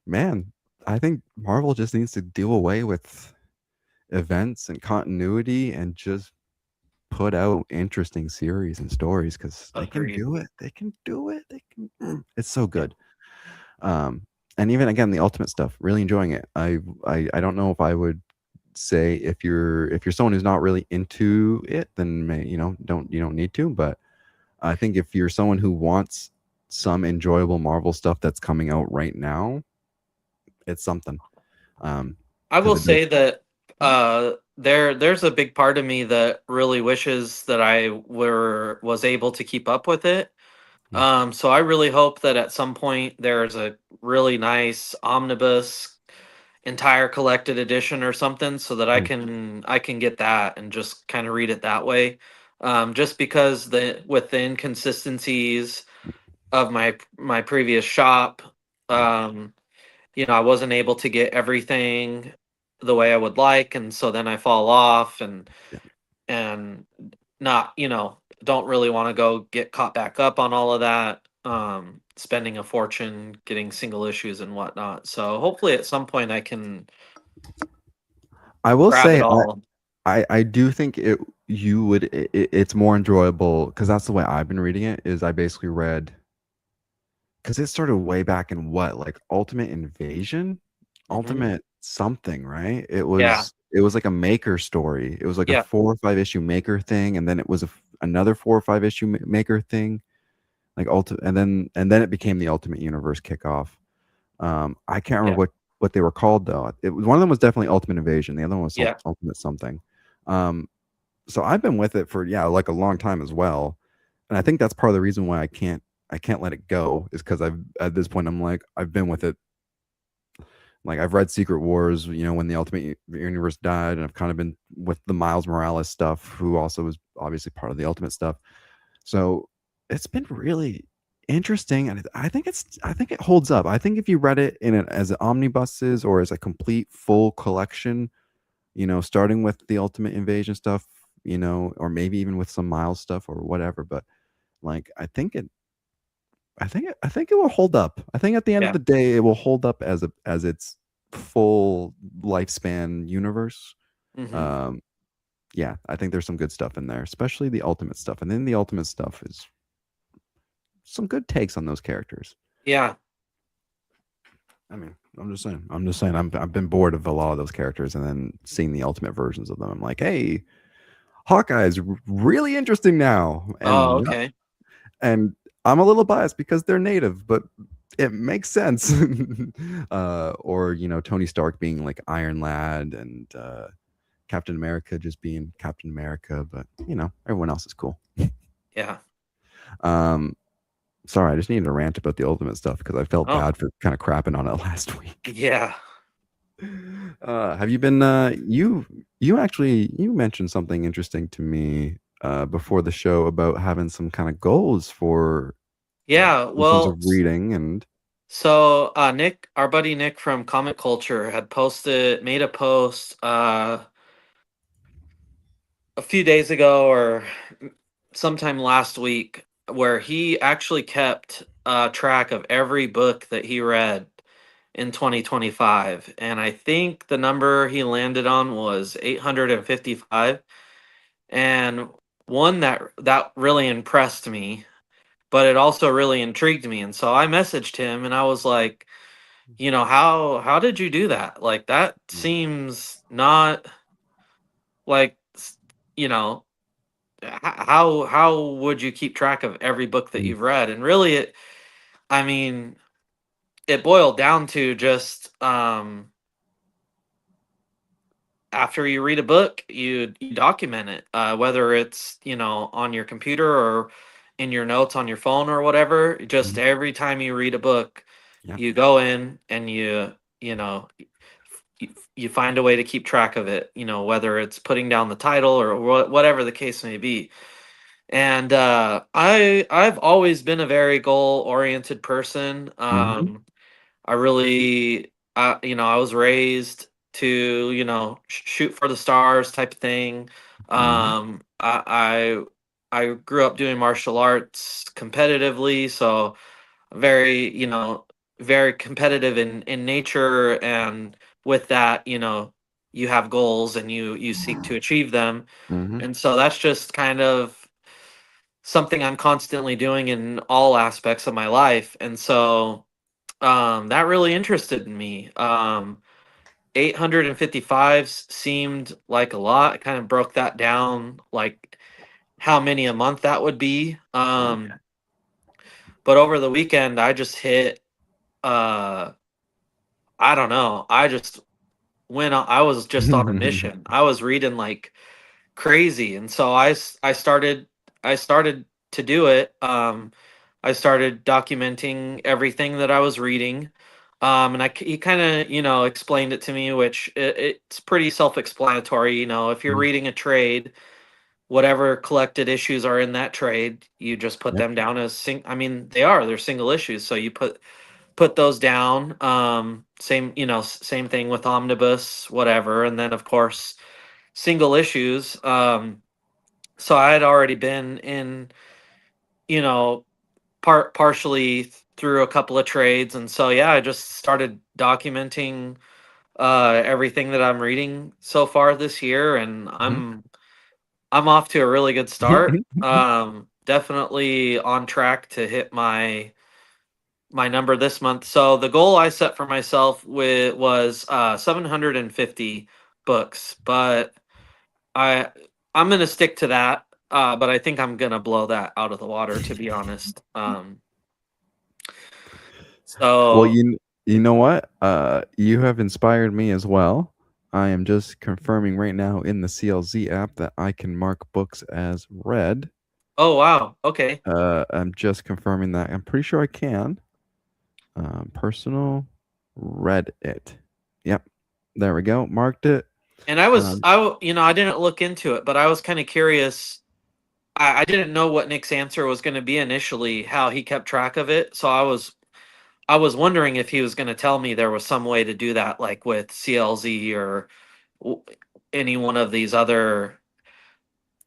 Man, I think Marvel just needs to do away with events and continuity and just put out interesting series and stories because they can agreed. do it. They can do it. They can. It's so Yeah, good. Um, and even again, the ultimate stuff. Really enjoying it. I don't know if I would say if you're someone who's not really into it, then don't need to. But I think if you're someone who wants some enjoyable Marvel stuff that's coming out right now, it's something. Um, I because will it does. say that there's a big part of me that really wishes that I was able to keep up with it. So I really hope that at some point there's a really nice omnibus entire collected edition or something so that I Mhm. can get that and just kind of read it that way. Just because the with the inconsistencies of my previous shop, Yeah. um, I wasn't able to get everything the way I would like, and so then I fall off Yeah. and not, don't really want to go get caught back up on all of that. Spending a fortune getting single issues and whatnot. So hopefully at some point I can I will grab it say all. I do think it's more enjoyable because that's the way I've been reading it. Is I basically read because it started way back in what like Ultimate Invasion, Hmm. Ultimate something, right? It Yeah, was it was like a Maker story. It was like a yeah, 4 or 5 issue Maker thing, and then it was another 4 or 5 issue Maker thing, like ultimate, and then it became the Ultimate Universe kickoff. I can't remember yeah, what they were called though. One of them was definitely Ultimate Invasion. The other one was yeah. Ultimate something. Um, so I've been with it for like a long time as well, and I think that's part of the reason why I can't let it go is because I've at this point I'm like I've been with it. Like I've read Secret Wars, when the Ultimate Universe died, and I've kind of been with the Miles Morales stuff, who also was obviously part of the Ultimate stuff. So it's been really interesting, and I think it holds up. I think if you read it as omnibuses or as a complete full collection, starting with the Ultimate Invasion stuff, or maybe even with some Miles stuff or whatever. But like, I think it will hold up. I think at the end of Yeah. the day, it will hold up as its full lifespan universe. Hmm. Um, yeah, I think there's some good stuff in there, especially the Ultimate stuff. And then the Ultimate stuff is some good takes on those characters. Yeah. I mean, I'm just saying. I've been bored of a lot of those characters, and then seeing the Ultimate versions of them, I'm like, hey, Hawkeye's really interesting now, Oh, and okay. and I'm a little biased because they're native, but it makes sense. Or Tony Stark being like Iron Lad, and Captain America just being Captain America, but everyone else is cool. Yeah. Um, Sorry, I just needed to rant about the Ultimate stuff because I felt Oh, bad for kind of crapping on it last week. yeah. Have you been you mentioned something interesting to me before the show about having some kind of goals for Yeah. in terms of Well, reading and so Nick, our buddy Nick from Comic Culture had made a post a few days ago or sometime last week where he actually kept track of every book that he read in 2025, and I think the number he landed on was 855. And one that really impressed me, but it also really intrigued me, and so I messaged him and I was like, how did you do that? Like, that seems not like you know how would you keep track of every book that Mhm, you've read? And really, I mean, it boiled down to just after you read a book, you document it, whether it's on your computer or in your notes on your phone or whatever. Just mhm. every time you read a book, Yeah. you go in and you know you find a way to keep track of it. Whether it's putting down the title or whatever the case may be. And I've always been a very goal oriented person. Mhm, I really, I was raised to, shoot for the stars type of thing. mhm, I grew up doing martial arts competitively, so very, very competitive in nature, and with that, you have goals and you seek to achieve them, mhm, and so that's just kind of something I'm constantly doing in all aspects of my life, and so that really interested me. 855 seemed like a lot. I kind of broke that down, like how many a month that would be. But over the weekend, I just hit. Uh, I don't know. I just I was just on a mhm. mission. I was reading like crazy, and so I started to do it. I started documenting everything that I was reading. And he kind of, explained it to me, which it's pretty self-explanatory. If you're reading a trade, whatever collected issues are in that trade, you just put Yep. them down as I mean, they're single issues, so you put those down. Same, same thing with omnibus, whatever, and then of course single issues. So I had already been in, you know, partially through a couple of trades, and so yeah, I just started documenting everything that I'm reading so far this year, and Mhm. I'm off to a really good start. Definitely on track to hit my number this month. So the goal I set for myself was 750 books, but I I'm gonna stick to that. But I think I'm gonna blow that out of the water, to be honest. Well, So you know what? You have inspired me as well. I am just confirming right now in the CLZ app that I can mark books as read. oh wow, okay. I'm just confirming that. I'm pretty sure I can. Personal read it. Yep. There we go. Marked it. And Um, I didn't look into it, but I was kind of curious. I didn't know what Nick's answer was going to be initially, how he kept track of it. So I was wondering if he was going to tell me there was some way to do that, like with CLZ or w- any one of these other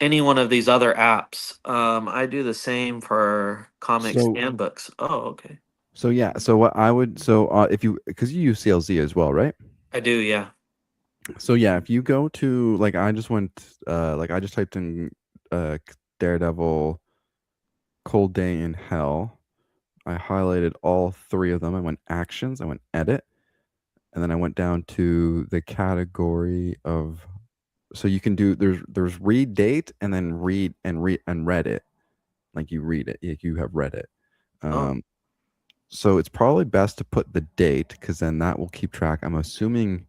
any one of these other apps. I do the same for comics so and books. Oh, okay. so yeah. So what I would if you because you use CLZ as well, right? I do, yeah. So yeah, if you go to like I just went like I just typed in Daredevil Cold Day in Hell. I highlighted all three of them. I went actions, I went edit, and then I went down to the category of so you can do there's read date and then read and read it. Like you read it, like you have read it. Oh, Um, so it's probably best to put the date because then that will keep track. I'm assuming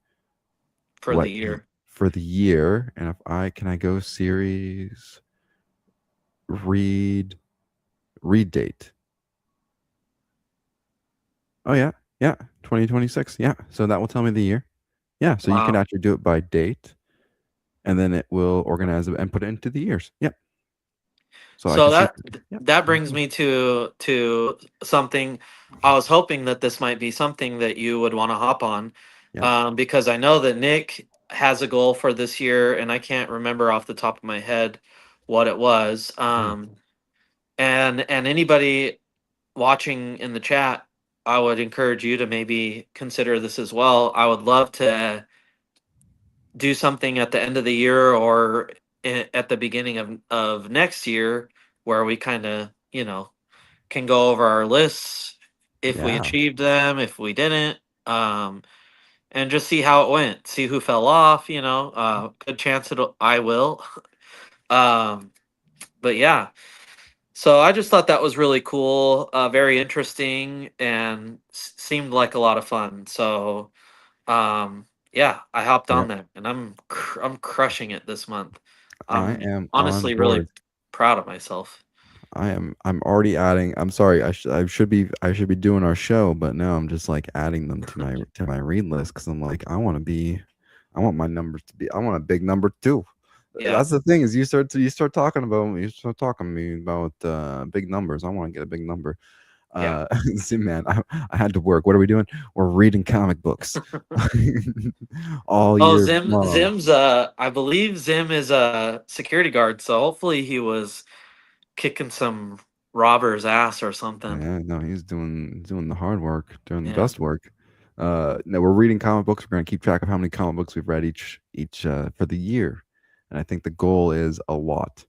for the what year. for the year, and if I go series read read date. Oh yeah, yeah, 2026. Yeah, so that will tell me the year. Yeah, so you can Wow. actually do it by date, and then it will organize it and put it into the years. Yep. So I So can see. that Yep. that Very brings cool. me to something. I was hoping that this might be something that you would want to hop on, Yep. because I know that Nick has a goal for this year, and I can't remember off the top of my head what it was. Mm. And anybody watching in the chat, I would encourage you to maybe consider this as well. I would love to do something at the end of the year or at the beginning of next year where we kind of, can go over our lists, if we Yeah. achieved them, if we didn't, and just see how it went, see who fell off, good chance I will. um but yeah, so I just thought that was really cool, very interesting, and seemed like a lot of fun. So yeah, I hopped Yeah. on that, and I'm crushing it this month. I I'm am on honestly really board. proud of myself. I'm already adding. I'm sorry. I should be doing our show, but now I'm just like adding them to my read list because I'm like I want my numbers to be. I want a big number too. Yeah, That's the thing is you start talking about you start talking to me about big numbers. I want to get a big number. yeah. See, man, I had to work. What are we doing? We're reading comic books all Oh, year long. Zim's I believe Zim is a security guard, so hopefully he was kicking some robber's ass or something. Yeah, no, he's doing the hard work, doing the Yeah, best work. No, we're reading comic books. We're gonna keep track of how many comic books we've read each for the year, and I think the goal is a lot.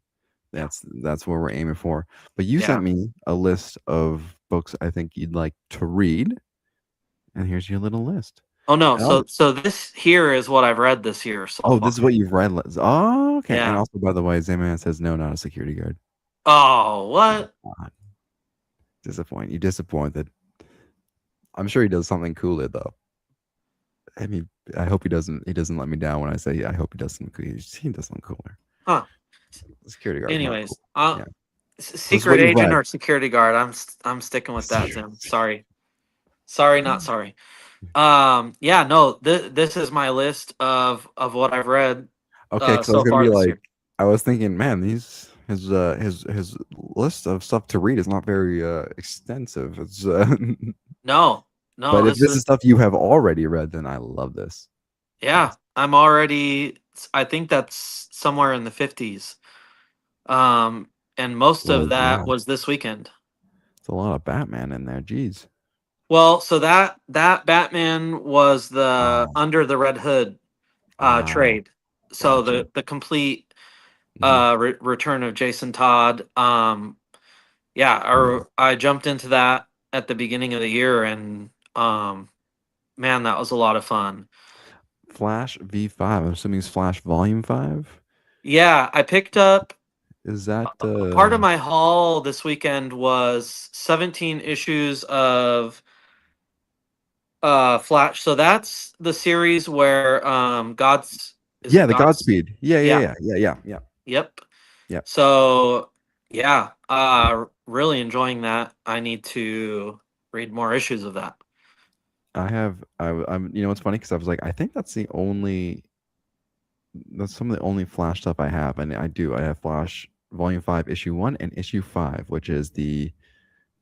yeah, That's what we're aiming for. But you yeah. sent me a list of books I think you'd like to read, and here's your little list. Oh no, And I'll, so this here is what I've read this year so oh, far. this is what you've read. Oh, okay. And Yeah. also, by the way, Zayman says no, not a security guard. Oh, what? God, you disappointed. I'm sure he does something cooler though. I mean, I hope he doesn't let me down when I say I hope he does something. He does something cooler. Huh. Security guards not cool. Anyways, Yeah. So this is secret what you've agent read. or security guard? I'm sticking with that, Zim. Sorry. Sorry, not sorry. Yeah, no, this is my list of what I've read Okay, because I was so gonna far be this like, year. I was thinking, man, his list of stuff to read is not very extensive. It's No, no, but if this this is is stuff you have already read, then I love this. yeah. Yes. I'm already. I think that's somewhere in the 50s. Um, and most Well, of that yeah, was this weekend. it's a lot of Batman in there. Jeez. Well, so that Batman was the Oh, Under the Red Hood ah, trade. So gotcha. the complete Hmm. return of Jason Todd. Yeah, Yeah. or I jumped into that at the beginning of the year, and man, that was a lot of fun. Flash V5. I'm assuming it's Flash Volume 5. Yeah, I picked up Is that a part of my haul this weekend was 17 issues of Flash. So that's the series where God's is yeah, it the God's Godspeed. Yeah, yeah, yeah, yeah, yeah, yeah, yeah. yep. Yeah. So yeah, really enjoying that. I need to read more issues of that. I'm what's funny because I was like, I think that's some of the only Flash stuff I have, and I have Flash Volume 5 Issue 1 and Issue 5, which is the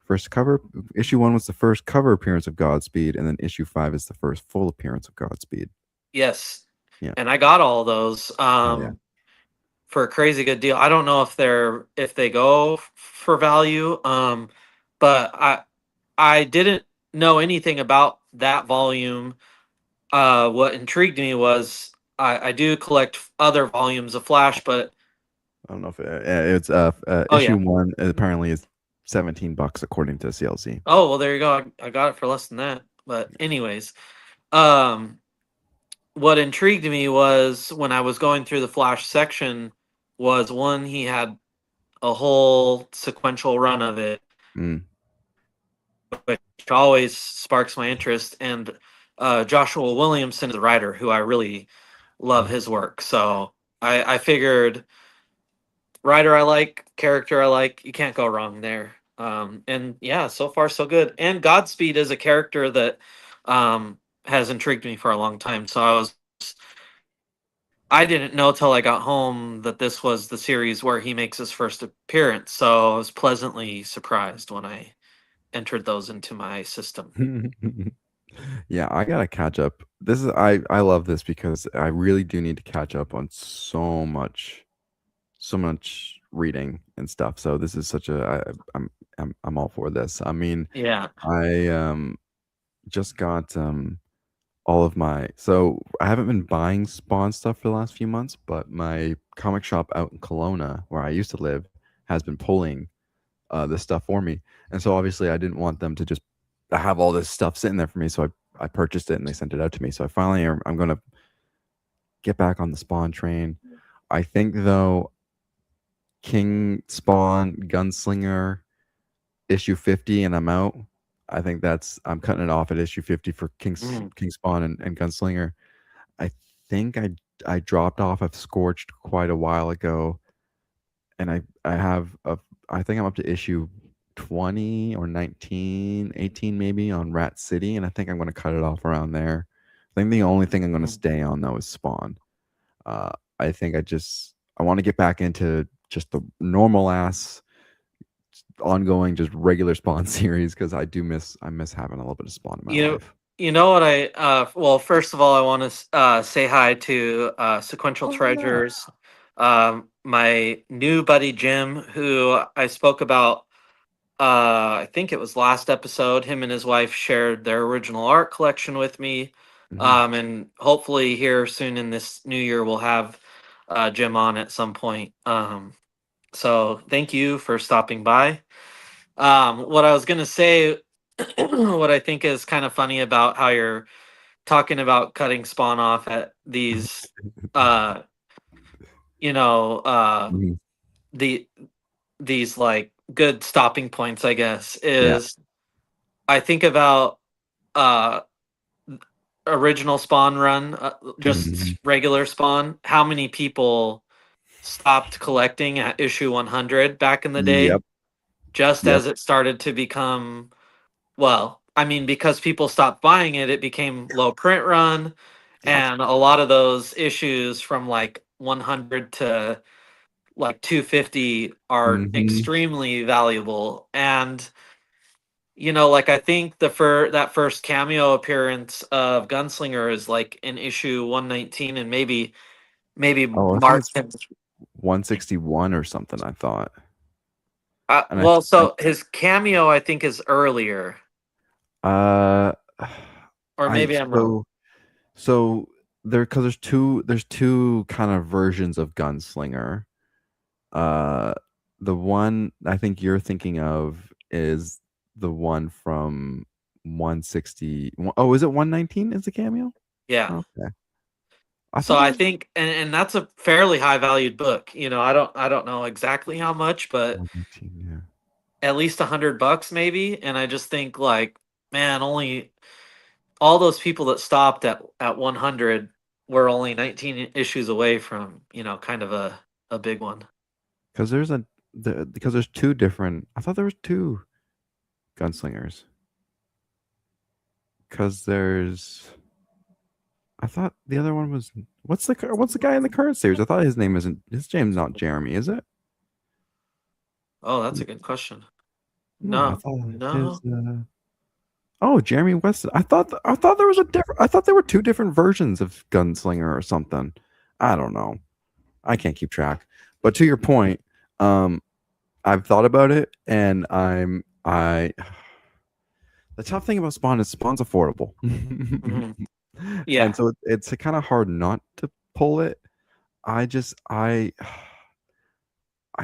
first cover. Issue 1 was the first cover appearance of Godspeed, and then Issue 5 is the first full appearance of Godspeed. Yes. Yeah. And I got all those Oh yeah. for a crazy good deal. I don't know if they go for value, but I didn't know anything about that volume. What intrigued me was I do collect other volumes of Flash, but I don't know if it's oh issue yeah. 1 apparently is $17 according to CLC. Oh well, there you go. I got it for less than that. But anyways, um, what intrigued me was when I was going through the Flash section was one he had a whole sequential run of it. Mm. always sparks my interest. And Joshua Williamson is a writer who I really love his work. So I figured writer I like, character I like, you can't go wrong there. And yeah, so far so good. And Godspeed is a character that has intrigued me for a long time. So I didn't know till I got home that this was the series where he makes his first appearance. So I was pleasantly surprised when I entered those into my system. Yeah, I gotta catch up. This is I love this because I really do need to catch up on so much reading and stuff. So this is such a I'm all for this. I mean, Yeah. I just got all of my so I haven't been buying Spawn stuff for the last few months, but my comic shop out in Kelowna, where I used to live, has been pulling this stuff for me. And so obviously I didn't want them to just have all this stuff sitting there for me. So I purchased it and they sent it out to me. So I finally I'm gonna get back on the Spawn train. I think though King Spawn Gunslinger issue 50 and I'm out. I think I'm cutting it off at issue 50 for Mhm. King Spawn and Gunslinger. I think I dropped off of Scorched quite a while ago, and I have a I think I'm up to issue 20 or 19, 18 maybe on Rat City, and I think I'm gonna cut it off around there. I think the only thing I'm gonna Mhm. stay on though is Spawn. I think I want to get back into just the normal ass ongoing just regular Spawn series because I miss having a little bit of Spawn in my You know, life. you know what I well, first of all, I want to say hi to Sequential Oh yeah. Treasures, my new buddy Jim, who I spoke about. I think it was last episode. Him and his wife shared their original art collection with me, Hmm. and hopefully here soon in this new year we'll have Jim on at some point. So thank you for stopping by. What I was gonna say, what I think is kind of funny about how you're talking about cutting Spawn off at these, uh, you know, Mhm. the these like good stopping points, I guess, Yeah. is I think about uh original Spawn run, Mhm. just regular Spawn. How many people stopped collecting at issue 100 back in the day, Yep. just Yep. as it started to become, well, I mean, because people stopped buying it, it became low print run, Yep. and a lot of those issues from like 100 to like 250 are Mhm. extremely valuable. And like I think that first cameo appearance of Gunslinger is like in issue 119, and maybe Oh, I think Mark it's can. 161 or something, I thought. And Well, so his cameo I think is earlier, uh or I maybe I'm wrong. so so there because there's two kind of versions of Gunslinger. Uh the one I think you're thinking of is the one from 160. Oh, is it 119 is the cameo? Yeah. Okay. I So thought it I was think, and that's a fairly high valued book. I don't know exactly how much, but 119, yeah. at least $100 maybe. And I just think like, man, only all those people that stopped at 100 were only 19 issues away from kind of a big one. Because because there's two different. I thought there was two gunslingers. Because there's. I thought the other one was what's the guy in the current series? I thought his name isn't his name's not Jeremy, is it? Oh, that's a good question. No, I No, thought his. no. Oh, Jeremy Weston. I thought there was a different. I thought there were two different versions of Gunslinger or something. I don't know. I can't keep track. But to your point, um, I've thought about it, and I. The tough thing about Spawn is Spawn's affordable, Mhm. and Yeah, so it's kind of hard not to pull it. I just I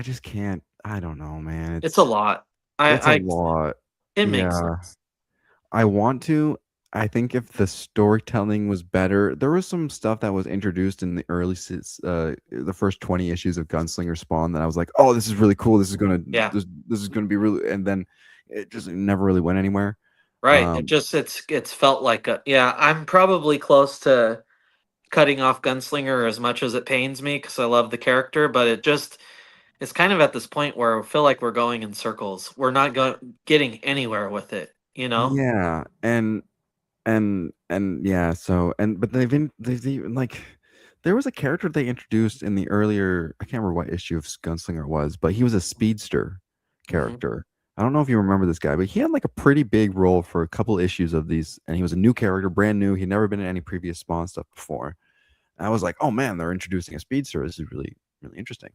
just can't. I don't know, man. it's a lot. It's a I lot. It makes Yeah, sense. I want to. I think if the storytelling was better, there was some stuff that was introduced in the the first 20 issues of Gunslinger Spawn that I was like, oh, this is really cool. Yeah. This is gonna be really, and then it just never really went anywhere. Right. Um, It's felt like a yeah. I'm probably close to cutting off Gunslinger as much as it pains me because I love the character, but it's kind of at this point where I feel like we're going in circles. We're not getting anywhere with it, you know? yeah, and yeah, so and but they've even like there was a character they introduced in the earlier I can't remember what issue of Gunslinger it was, but he was a speedster Hmm. character. I don't know if you remember this guy, but he had like a pretty big role for a couple issues of these, and he was a new character, brand new. He'd never been in any previous Spawn stuff before. And I was like, oh man, they're introducing a speedster. This is really, really interesting.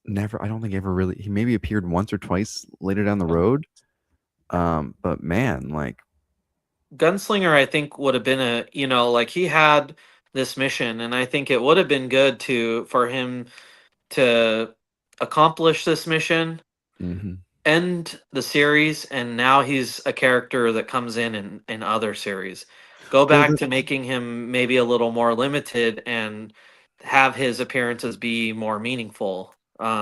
Never, I don't think ever really. He maybe appeared once or twice later down the road. But man, like, Gunslinger, I think, would have been a, like he had this mission, and I think it would have been good for him to accomplish this mission, mhm. end the series, and now he's a character that comes in other series. Go Well, back to making him maybe a little more limited and have his appearances be more meaningful,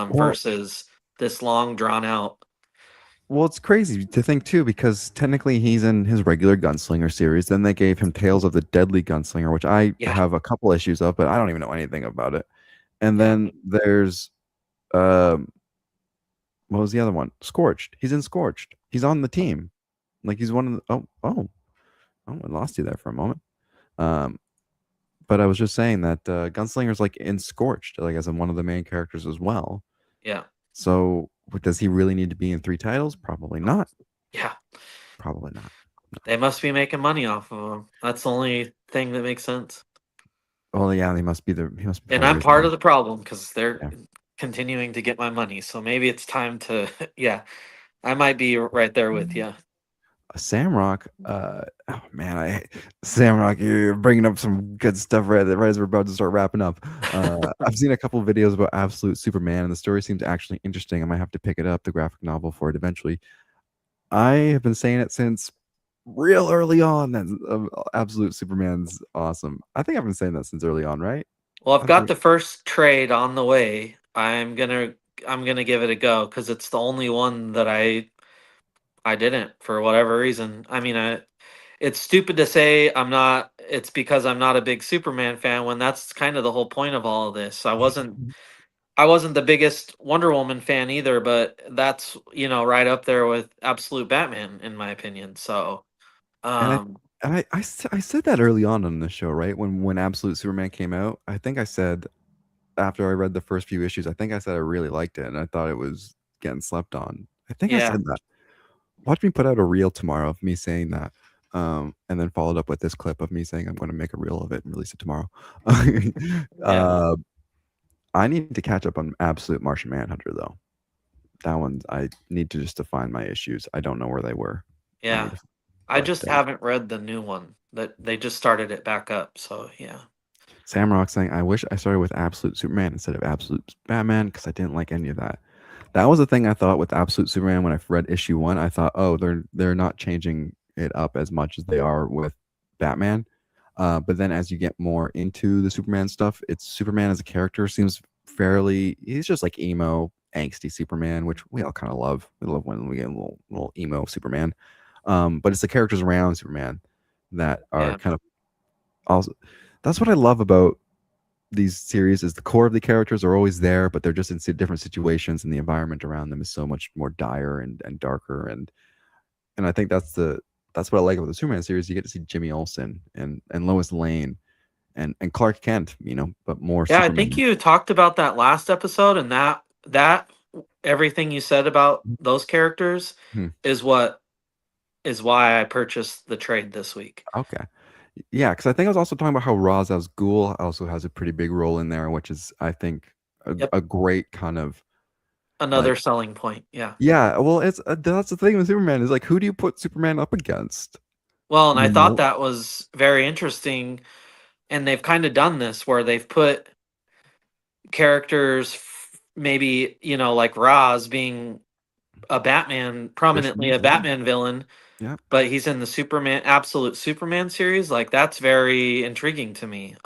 well, versus this long drawn out. well, it's crazy to think too because technically he's in his regular Gunslinger series. Then they gave him Tales of the Deadly Gunslinger, which I Yeah, have a couple issues of, but I don't even know anything about it. And yeah, then there's um, what was the other one? Scorched. He's in Scorched. He's on the team. Like he's one of the. Oh, I lost you there for a moment. Um, but I was just saying that Gunslinger's like in Scorched, like as in one of the main characters as well. yeah, So does he really need to be in three titles? Probably not. yeah. Probably not. They must be making money off of him. That's the only thing that makes sense. Well, yeah, he must be And part of the I'm reason part why. of the problem because they're Yeah. continuing to get my money. So maybe it's time to, yeah, I might be right there with you. Samrock, oh man, Samrock, you're bringing up some good stuff right as we're about to start wrapping up. I've seen a couple of videos about Absolute Superman, and the story seems actually interesting. I might have to pick it up, the graphic novel for it eventually. I have been saying it since real early on that Absolute Superman's awesome. I think I've been saying that since early on, right? Well, I've got Absolute. the first trade on the way. I'm gonna give it a go because it's the only one that I didn't for whatever reason. I mean, it's stupid to say I'm not. It's because I'm not a big Superman fan when that's kind of the whole point of all of this. I wasn't the biggest Wonder Woman fan either, but that's right up there with absolute Batman in my opinion. So, And I um, I said that early on the show, right? When Absolute Superman came out, I think I said after I read the first few issues, I think I said I really liked it and I thought it was getting slept on. I think I yeah, said that. Watch me put out a reel tomorrow of me saying that. And then followed up with this clip of me saying I'm going to make a reel of it and release it tomorrow. yeah, uh, I need to catch up on Absolute Martian Manhunter though. That one I need to just to find my issues. I don't know where they were. I need yeah. to, I but just haven't read the new one that they just started it back up. So yeah, Samrock saying, I wish I started with Absolute Superman instead of Absolute Batman because I didn't like any of that. That was the thing I thought with Absolute Superman when I read issue one. I thought, oh, they're not changing it up as much as they are with Batman. But then as you get more into the Superman stuff, it's Superman as a character seems fairly. He's just like emo, angsty Superman, which we all kind of love. We love when we get a little emo Superman. But it's the characters around Superman that are yeah, kind of also. That's what I love about these series is the core of the characters are always there, but they're just in different situations, and the environment around them is so much more dire and darker. And I think that's what I like about the Superman series. You get to see Jimmy Olsen and Lois Lane and Clark Kent, but more yeah. I think Superman. you talked about that last episode, and that everything you said about those characters Hmm. is what is why I purchased the trade this week. Okay. Yeah, because I think I was also talking about how Ra's al Ghul also has a pretty big role in there, which is I think Yep, a great kind of another like selling point. Yeah. yeah. Well, it's that's the thing with Superman is like who do you put Superman up against? Well, and I You thought know? that was very interesting, and they've kind of done this where they've put characters, maybe like Roz being a Batman, prominently Traditionally, a yeah, Batman villain, yeah. but he's in the Absolute Superman series. Like that's very intriguing to me.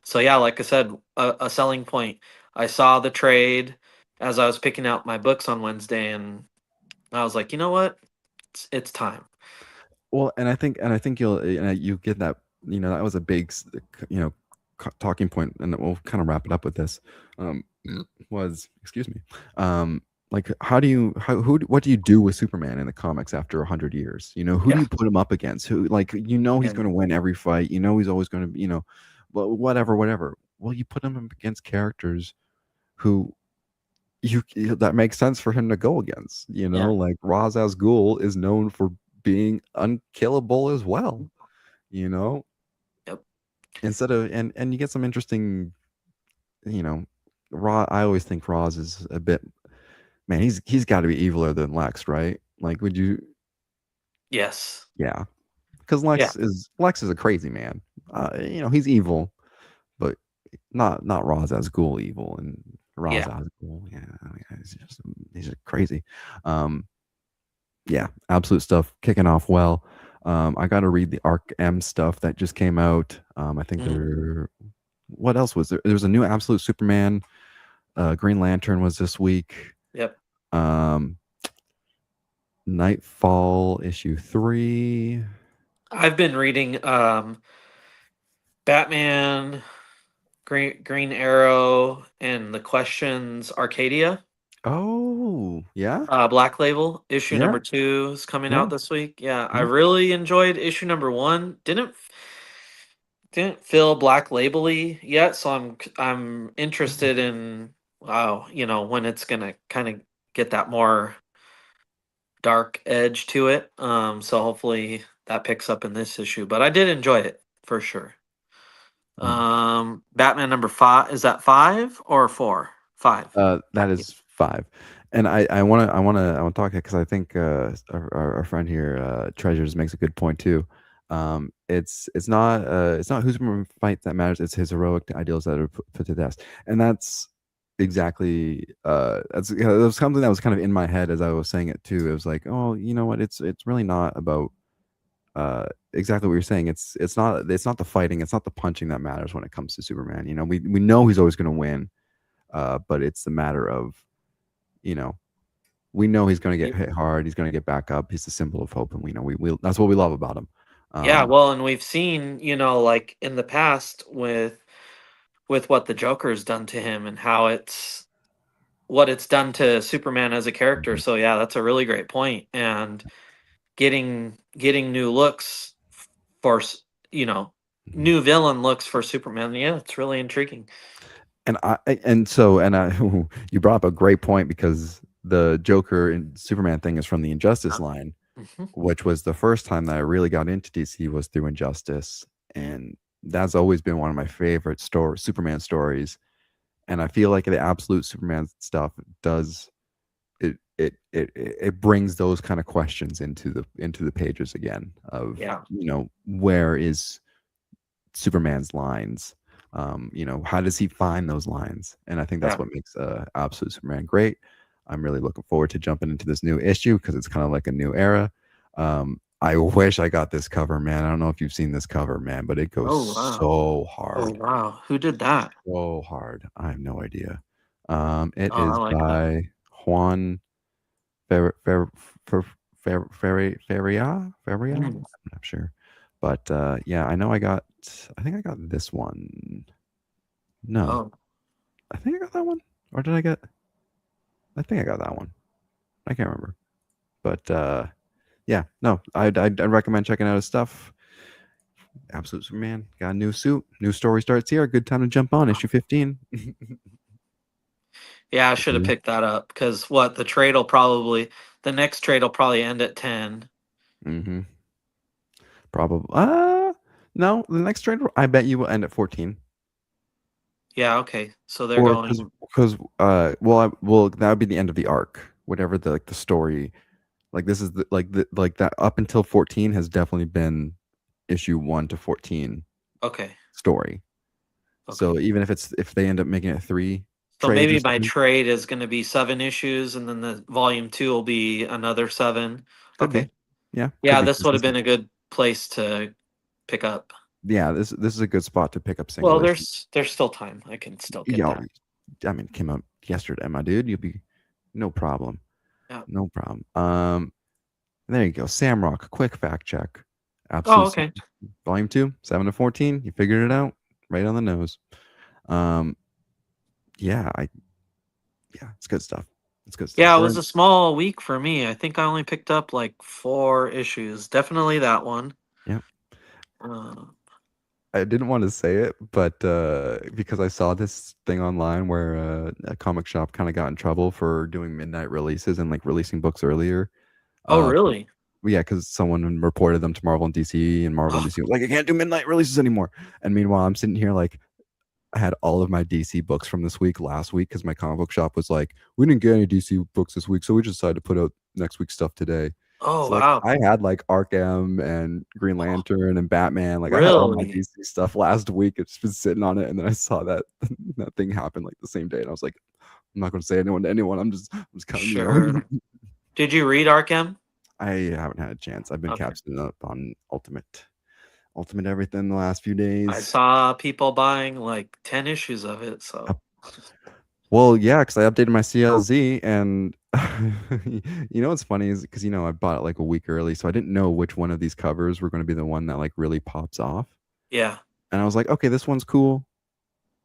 So yeah, like I said, a selling point. I saw the trade as I was picking out my books on Wednesday, and I was like, you know what, it's time. Well, and I think you get that, that was a big you know talking point, and we'll kind of wrap it up with this. Um, was excuse me, um, like how do you what do you do with Superman in the comics after 100 years? Who do Yeah, you put him up against? Who like he's and going to win every fight. He's always going to well, whatever. Well, you put him up against characters who that makes sense for him to go against. yeah, Like Ra's al Ghul is known for being unkillable as well. You know, yep, instead of and you get some interesting. You know, Ra. I always think Ra's is a bit man. He's got to be eviler than Lex, right? Like, would you? yes, Yeah, because yeah, Lex is a crazy man. He's evil, but not Ra's al Ghul evil and Ra's yeah. al Ghul. Yeah, he's just crazy. Um, Yeah, absolute stuff, kicking off well. I got to read the Arc M stuff that just came out. I think Mhm. there. What else was there? There was a new Absolute Superman. Green Lantern was this week. Yep. Um, Nightfall issue 3. I've been reading Batman, Green Arrow, and the Questions Arcadia. Oh, yeah, Black Label issue yeah, number 2 is coming yeah, out this week. Yeah, I yeah. really enjoyed issue number 1. Didn't feel Black Labely yet, so I'm interested in wow, when it's gonna kind of get that more dark edge to it. So hopefully that picks up in this issue. But I did enjoy it for sure. Mm. Batman number 5, is that 5 or 4? 5. That Yeah. is 5, and I want to talk because I think our friend here, Treasures, makes a good point too. It's not who's going to fight that matters. It's his heroic ideals that are put to test, and that's exactly that was something that was kind of in my head as I was saying it too. It was like, oh, you know what? It's really not about exactly what you're saying. It's not the fighting, it's not the punching that matters when it comes to Superman. We know he's always going to win, but it's the matter of, you know, we know he's going to get Y- hit hard. He's going to get back up. He's the symbol of hope, and we know we that's what we love about him. Yeah, Um, well, and we've seen, like in the past with what the Joker's done to him and how it's what it's done to Superman as a character. mhm, So yeah, that's a really great point. And getting new looks for mhm. new villain looks for Superman. Yeah, it's really intriguing. And you brought up a great point because the Joker and Superman thing is from the Injustice line, Mhm. which was the first time that I really got into DC was through Injustice, and that's always been one of my favorite Superman stories. And I feel like the absolute Superman stuff does it brings those kind of questions into the pages again of, Yeah, where is Superman's lines. How does he find those lines? And I think that's yeah. what makes Absolute Superman great. I'm really looking forward to jumping into this new issue because it's kind of like a new era. I wish I got this cover, man. I don't know if you've seen this cover, man, but it goes Oh wow. so Oh hard, wow. Who did that? so hard. I have no idea. It Oh, I is like that. by Juan Fer, Fer, Fer, Feria. I'm Mm. not sure, but yeah, I know. I think I got this one. No, Oh, I think I got that one. Or did I get? I think I got that one. I can't remember. But yeah, no, I'd recommend checking out his stuff. Absolute Superman got a new suit. New story starts here. Good time to jump on issue 15. yeah. I should have picked that up because the next trade will probably end at 10. Mm-hmm. Probably. No, the next trade I bet you will end at 14. Yeah. Okay. So they're Or because going. because well that would be the end of the arc. Whatever the story, like this is like that up until 14 has definitely been issue 1 to 14 Okay. story. Okay. So even if they end up making it 3 So trades or maybe my something, trade is going to be 7 issues, and then the volume 2 will be another 7. could be. Okay. Yeah, could Yeah, be this would have been consistent. a good place to pick up. Yeah, this is a good spot to pick up single Well, issue. there's still time. I can still get Yeah, that. I mean, it came out yesterday, my dude. You'll be no problem. Yeah. No problem. There you go. Samrock, quick fact check. Oh, Absolute okay. Volume 2, 7 to 14. You figured it out. Right on the nose. Um, yeah, it's good stuff. It's good stuff. Yeah, it We're was a small week for me. I think I only picked up like 4 issues. Definitely that one. yeah. Uh, I didn't want to say it, but because I saw this thing online where a comic shop kind of got in trouble for doing midnight releases and like releasing books earlier. oh, For, really? yeah, because someone reported them to Marvel and DC, and Marvel and Oh, DC was like, I can't do midnight releases anymore. And meanwhile, I'm sitting here like, I had all of my DC books from this week last week because my comic book shop was like, we didn't get any DC books this week, so we just decided to put out next week's stuff today. oh, So like wow. I had like Arkham and Green Oh, Lantern and Batman. Like I had all my really? DC stuff last week. It's been sitting on it, and then I saw that that thing happen like the same day, and I was like, I'm not going to say anyone to anyone. I'm just cutting you Sure. know. Did you read Arkham? I haven't had a chance. I've been Okay. captioning up on Ultimate everything the last few I days. saw people buying like 10 issues of it, so. Well, yeah, because I updated my CLZ, and what's funny is because I bought it like a week early, so I didn't know which one of these covers were going to be the one that like really pops off. Yeah. And I was like, okay, this one's cool,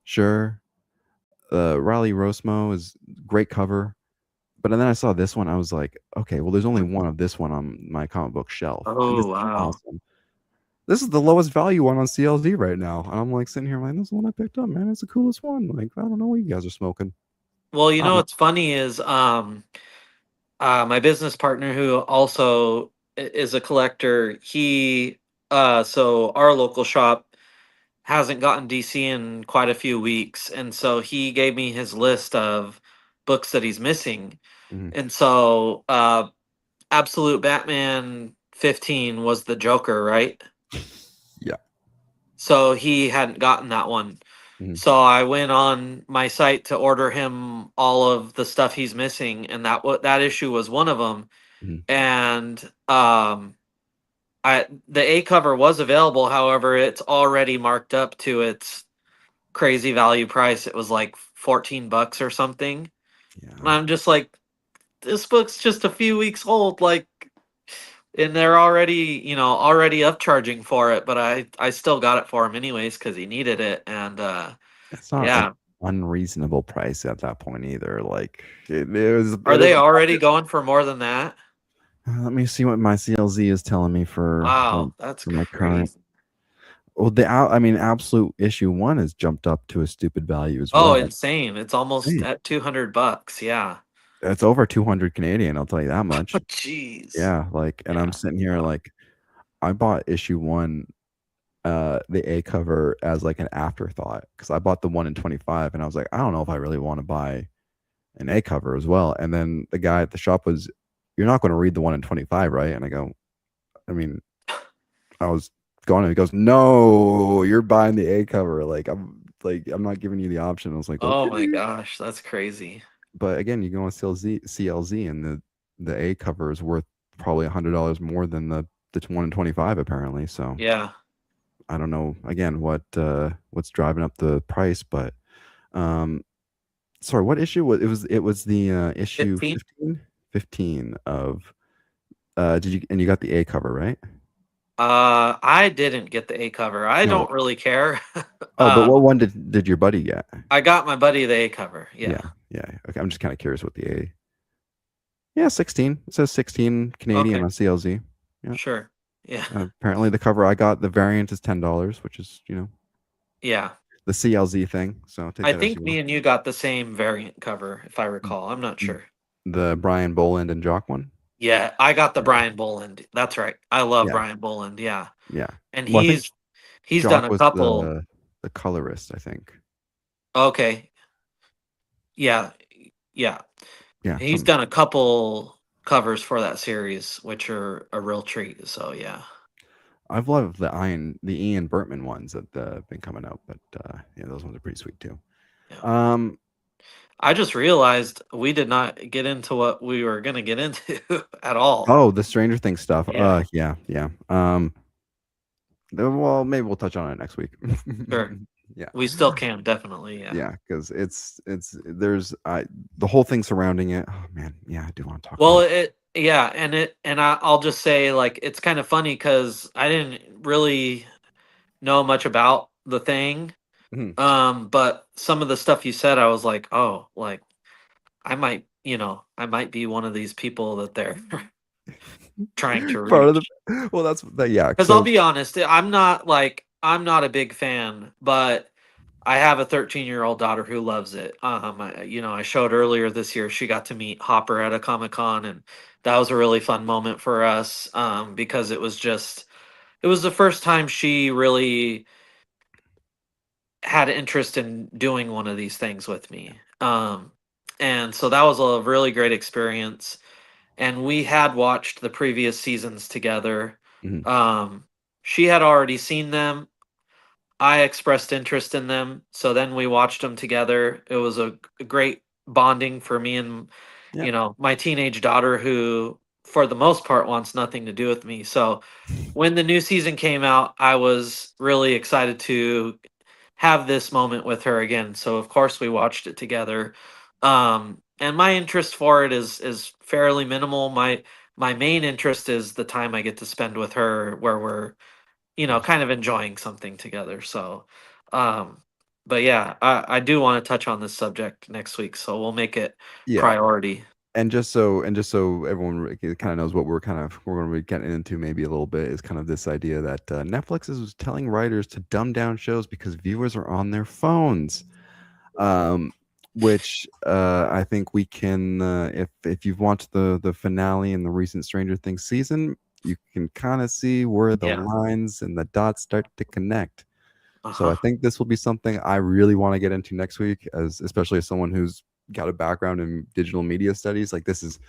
sure. Riley Rosmo is great cover, but then I saw this one, I was like, okay, well, there's only one of this one on my comic book shelf, and this Oh, is wow. awesome. This is the lowest value one on CLZ right now, and I'm like sitting here, like, this is the one I picked up, man. It's the coolest one. Like, I don't know what you guys are smoking. Well, I don't know. what's funny is my business partner who also is a collector, so our local shop hasn't gotten DC in quite a few weeks, and so he gave me his list of books that he's missing. Mhm. And so Absolute Batman 15 was the Joker, right? Yeah. So he hadn't gotten that one. Mhm. So I went on my site to order him all of the stuff he's missing, and that issue was one of them. Mhm. And the A cover was available, however, it's already marked up to its crazy value price. It was like $14 or something. And Yeah. I'm just like, this book's just a few weeks old, like, and they're already upcharging for it, but I still got it for him anyways because he needed it. And It's not an yeah. unreasonable price at that point either. Like it Are is they a already budget. going for more than that? Let me see what my CLZ is telling me Wow, that's for my current. crazy. Well, I mean, absolute issue one has jumped up to a stupid value as Oh, well. insane. It's almost Insane. at $200. Yeah. It's over 200 Canadian. I'll tell you that much. Jeez. Yeah, like, and I'm Yeah. sitting here Wow. like, I bought issue one, the A cover as like an afterthought because I bought the 1 in 25, and I was like, I don't know if I really want to buy an A cover as well. And then the guy at the shop was, you're not going to read the 1 in 25, right? And I go, I mean, I was going, and he goes, no, you're buying the A cover. I'm not giving you the option. I was like, Oh okay. my gosh, that's crazy. But again, you go on CLZ, and the A cover is worth probably $100 more than the 1 in 25 apparently. So Yeah. I don't know again what's driving up the price, but um sorry, what issue was it was the issue 15? 15 of did you and you got the A cover, right? I didn't get the A cover. I No. don't really care. Oh, but uh, what one did your buddy get? I got my buddy the A cover. Yeah. Yeah. Yeah. Okay, I'm just kind of curious what the A. Yeah, 16. It says 16 Canadian Okay. on CLZ. Yeah. Sure. Yeah. Apparently the cover I got, the variant is $10, which is, Yeah. the CLZ thing. So take I that as think you me will. and you got the same variant cover, if I recall. I'm not Mm. sure. The Brian Boland and Jock one. Yeah, I got the Yeah. Brian Boland. That's right. I love Yeah. Brian Boland. Yeah. Yeah. And Well, I think he's done Jock a was couple. the colorist, I think. Okay. Yeah. Yeah. Yeah, He's something. done a couple covers for that series, which are a real treat. So yeah. I've loved the Ian Bertman ones that have been coming out, but yeah, those ones are pretty sweet too. Yeah. Um, I just realized we did not get into what we were gonna get into at all. oh, the Stranger Things stuff. Yeah. Yeah, yeah. Well, maybe we'll touch on it next week. Sure. Yeah. We still can, definitely. Yeah. Yeah, because there's the whole thing surrounding it. Oh man, yeah, I do want to talk Well, about it. Yeah, I'll just say like it's kind of funny because I didn't really know much about the thing. Mhm. But some of the stuff you said, I was like, oh, like I might, I might be one of these people that they're trying to Part of reach. the well, that's that yeah, Because I'll so be honest, I'm not a big fan, but I have a 13-year-old daughter who loves it. I showed earlier this year she got to meet Hopper at a Comic Con, and that was a really fun moment for us because it was the first time she really had interest in doing one of these things with me. And so that was a really great experience. And we had watched the previous seasons together. Mhm. Um, she had already seen them. I expressed interest in them, so then we watched them together. It was a great bonding for me and Yeah. my teenage daughter who for the most part wants nothing to do with me. So when the new season came out, I was really excited to have this moment with her again. So of course we watched it together. And my interest for it is fairly minimal. My main interest is the time I get to spend with her where we're kind of enjoying something together. So, um, but yeah, I do want to touch on this subject next week, so we'll make it Yeah. priority. And just so everyone kind of knows what we're going to be getting into maybe a little bit is kind of this idea that Netflix is telling writers to dumb down shows because viewers are on their phones. um, which I think we can, if you've watched the finale in the recent Stranger Things season, you can kind of see where the Yeah. lines and the dots start to connect. Uh So I huh. think this will be something I really want to get into next week, as especially as someone who's got a background in digital media studies. Like this is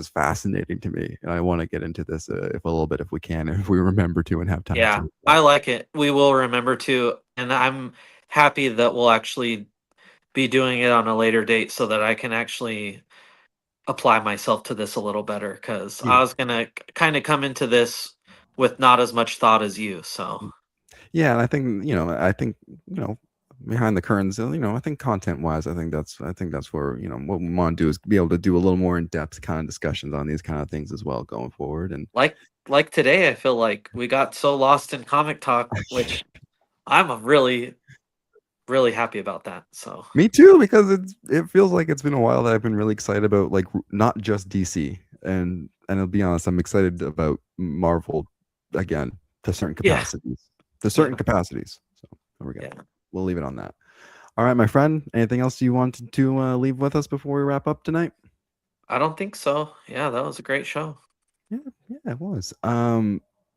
fascinating to me, and I want to get into this if a little bit if we can, if we remember to and have time Yeah, to. I like it. We will remember to, and I'm happy that we'll actually be doing it on a later date so that I can actually apply myself to this a little better because Yeah. I was gonna kind of come into this with not as much thought as you. So Yeah, and I think behind the curtains, I think content-wise, I think that's where, what we wanna do is be able to do a little more in-depth kind of discussions on these kind of things as well going forward, and like today, I feel like we got so lost in comic talk, which I'm a really happy about that. So me too, because it feels like it's been a while that I've been really excited about, like, not just DC, and I'll be honest, I'm excited about Marvel again to certain yeah, capacities. To certain yeah, capacities. So, there we go. yeah. We'll leave it on that. Alright, my friend, anything else you wanted to, leave with us before we wrap up tonight? I don't think so. Yeah, that was a great show. Yeah, yeah, it was.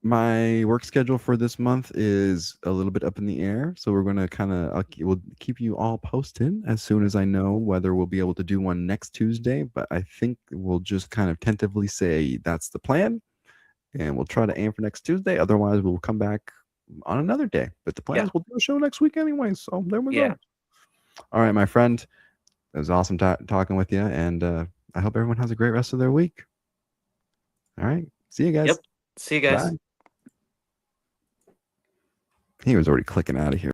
My work schedule for this month is a little bit up in the air, so we're gonna kind of we'll keep you all posted as soon as I know whether we'll be able to do one next Tuesday. But I think we'll just kind of tentatively say that's the plan, and we'll try to aim for next Tuesday. Otherwise, we'll come back on another day. But the plan Yeah, is we'll do a show next week anyway. So there we yeah. go. All right, my friend, it was awesome talking with you, and I hope everyone has a great rest of their week. All right, see you guys. Yep. See you guys. Bye. He was already clicking out of here.